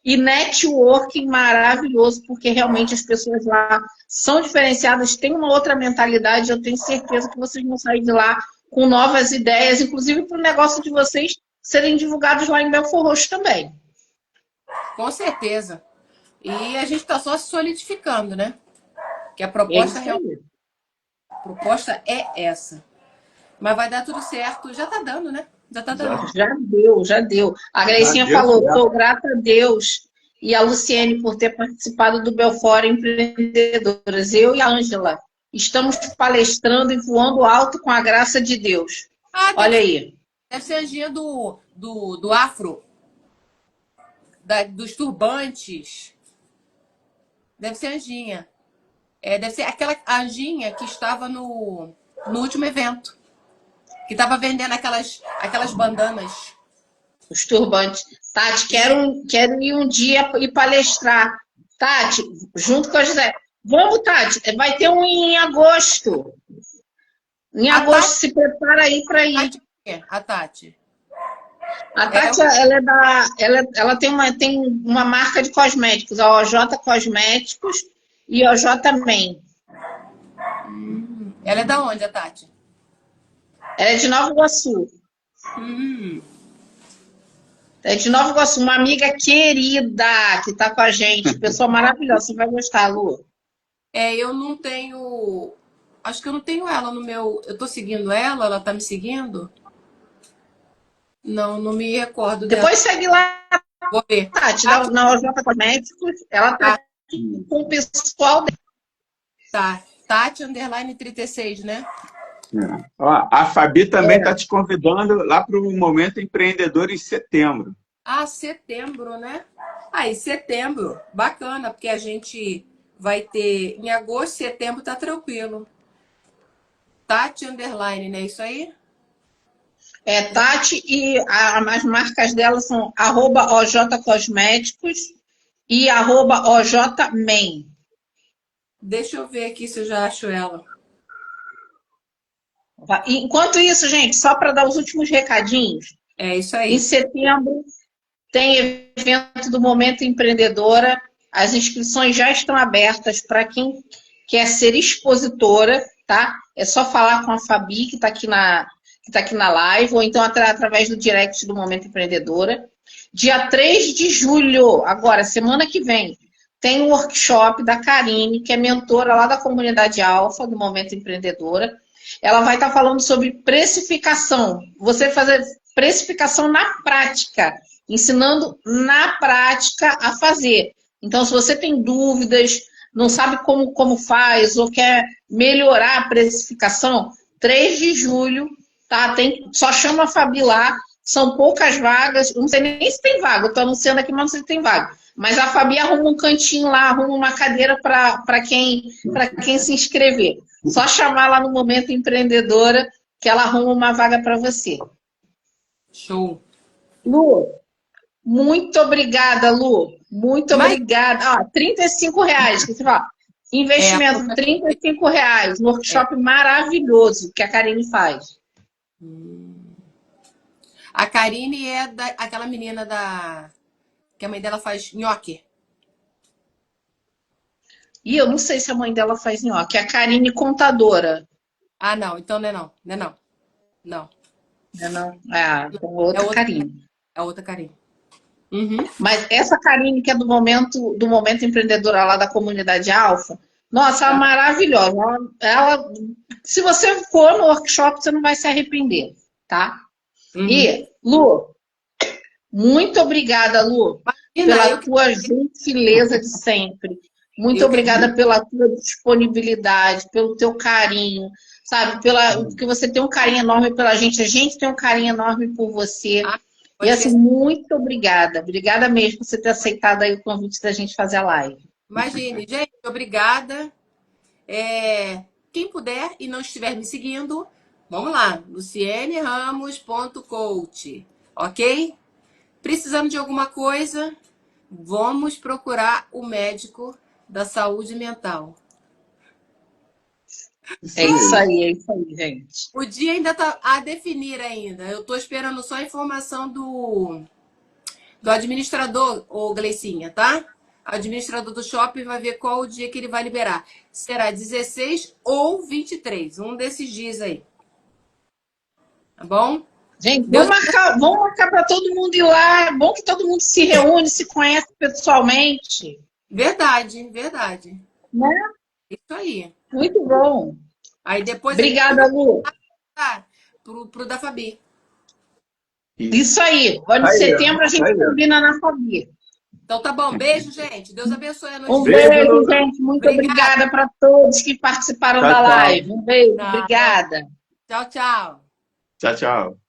e networking maravilhoso, porque realmente as pessoas lá são diferenciadas, têm uma outra mentalidade. Eu tenho certeza que vocês vão sair de lá com novas ideias, inclusive para o negócio de vocês serem divulgados lá em Belfort Roxo também. Com certeza. E a gente está só se solidificando, né? Que a proposta é essa. Mas vai dar tudo certo. Já está dando, né? Já está dando. Já deu. A Gleicinha falou, estou grata a Deus e a Luciene por ter participado do Belfort Empreendedoras. Eu e a Ângela estamos palestrando e voando alto com a graça de Deus. Olha aí. Deve ser a Anjinha do afro. Dos turbantes. Deve ser a Anjinha. Deve ser aquela Anjinha que estava no último evento. Que estava vendendo aquelas bandanas. Os turbantes. Tati, quero ir um dia e palestrar. Tati, junto com a José. Vamos, Tati. Vai ter um em agosto. Em agosto, Tati, se prepara aí para ir. A Tati. A Tati, ela tem uma marca de cosméticos, a OJ Cosméticos e OJ Men. Ela é da onde, a Tati? Ela é de Nova Iguaçu. É de Nova Iguaçu, uma amiga querida que está com a gente, pessoa maravilhosa, você vai gostar, Lu. Eu não tenho... Acho que eu não tenho ela no meu... Eu tô seguindo ela tá me seguindo? Não me recordo dela. Depois segue lá. Vou ver. Tati, na OJ Cosméticos, ela tá aqui com o pessoal dela. Tá. Tati, _36, né? Ó, a Fabi também está te convidando lá para o Momento Empreendedor em setembro. Setembro, né? Em setembro. Bacana, porque a gente vai ter... Em agosto, setembro tá tranquilo. Tati _, né? Isso aí? Tati, e as marcas dela são @OJ Cosméticos e @OJ Men. Deixa eu ver aqui se eu já acho ela. Enquanto isso, gente, só para dar os últimos recadinhos. É isso aí. Em setembro tem evento do Momento Empreendedora. As inscrições já estão abertas para quem quer ser expositora, tá? É só falar com a Fabi, que está aqui que está aqui na live, ou então através do direct do Momento Empreendedora. Dia 3 de julho, agora, semana que vem, tem um workshop da Karine, que é mentora lá da comunidade Alfa, do Momento Empreendedora. Ela vai estar falando sobre precificação. Você fazer precificação na prática, ensinando na prática a fazer. Então, se você tem dúvidas, não sabe como faz, ou quer melhorar a precificação, 3 de julho, tá? Só chama a Fabi lá, são poucas vagas, não sei nem se tem vaga, eu estou anunciando aqui, mas não sei se tem vaga. Mas a Fabi arruma um cantinho lá, arruma uma cadeira para quem se inscrever. Só chamar lá no Momento Empreendedora, que ela arruma uma vaga para você. Show. Lu, muito obrigada, Lu. Muito obrigada. Ó, R$35, que você fala. Investimento, R$35. Workshop maravilhoso que a Karine faz. A Karine é aquela menina que a mãe dela faz nhoque. E eu não sei se a mãe dela faz nhoque. É a Karine contadora. Ah, não. Então não é não. Não é não. Não. Não. É outra Karine. É outra Karine. Uhum. Mas essa Karine que é do momento empreendedora lá da comunidade Alfa, nossa, ela é maravilhosa. Se você for no workshop, você não vai se arrepender, tá? Uhum. E, Lu, muito obrigada, Lu, pela tua gentileza de sempre. Muito obrigada pela tua disponibilidade, pelo teu carinho, sabe? Porque você tem um carinho enorme pela gente, a gente tem um carinho enorme por você. E assim, muito obrigada. Obrigada mesmo por você ter aceitado aí o convite da gente fazer a live. Imagine, gente, obrigada. Quem puder e não estiver me seguindo, vamos lá, lucieneramos.coach, ok? Precisando de alguma coisa, vamos procurar o médico da saúde mental. É isso aí, gente. O dia ainda está a definir ainda. Eu estou esperando só a informação do administrador, ô Gleicinha, tá? O administrador do shopping vai ver qual o dia que ele vai liberar. Será 16 ou 23, um desses dias aí. Tá bom? Gente, vamos marcar para todo mundo ir lá. É bom que todo mundo se reúne, se conhece pessoalmente. Verdade, verdade. Né? Isso aí. Muito bom. Aí depois... Obrigada, Lu. Pro da Fabi. Isso aí. Ano de setembro a gente combina na Fabi. Então tá bom. Beijo, gente. Deus abençoe a noite. Um beijo, gente. Muito obrigada para todos que participaram da live. Um beijo. Obrigada. Tchau, tchau. Tchau, tchau.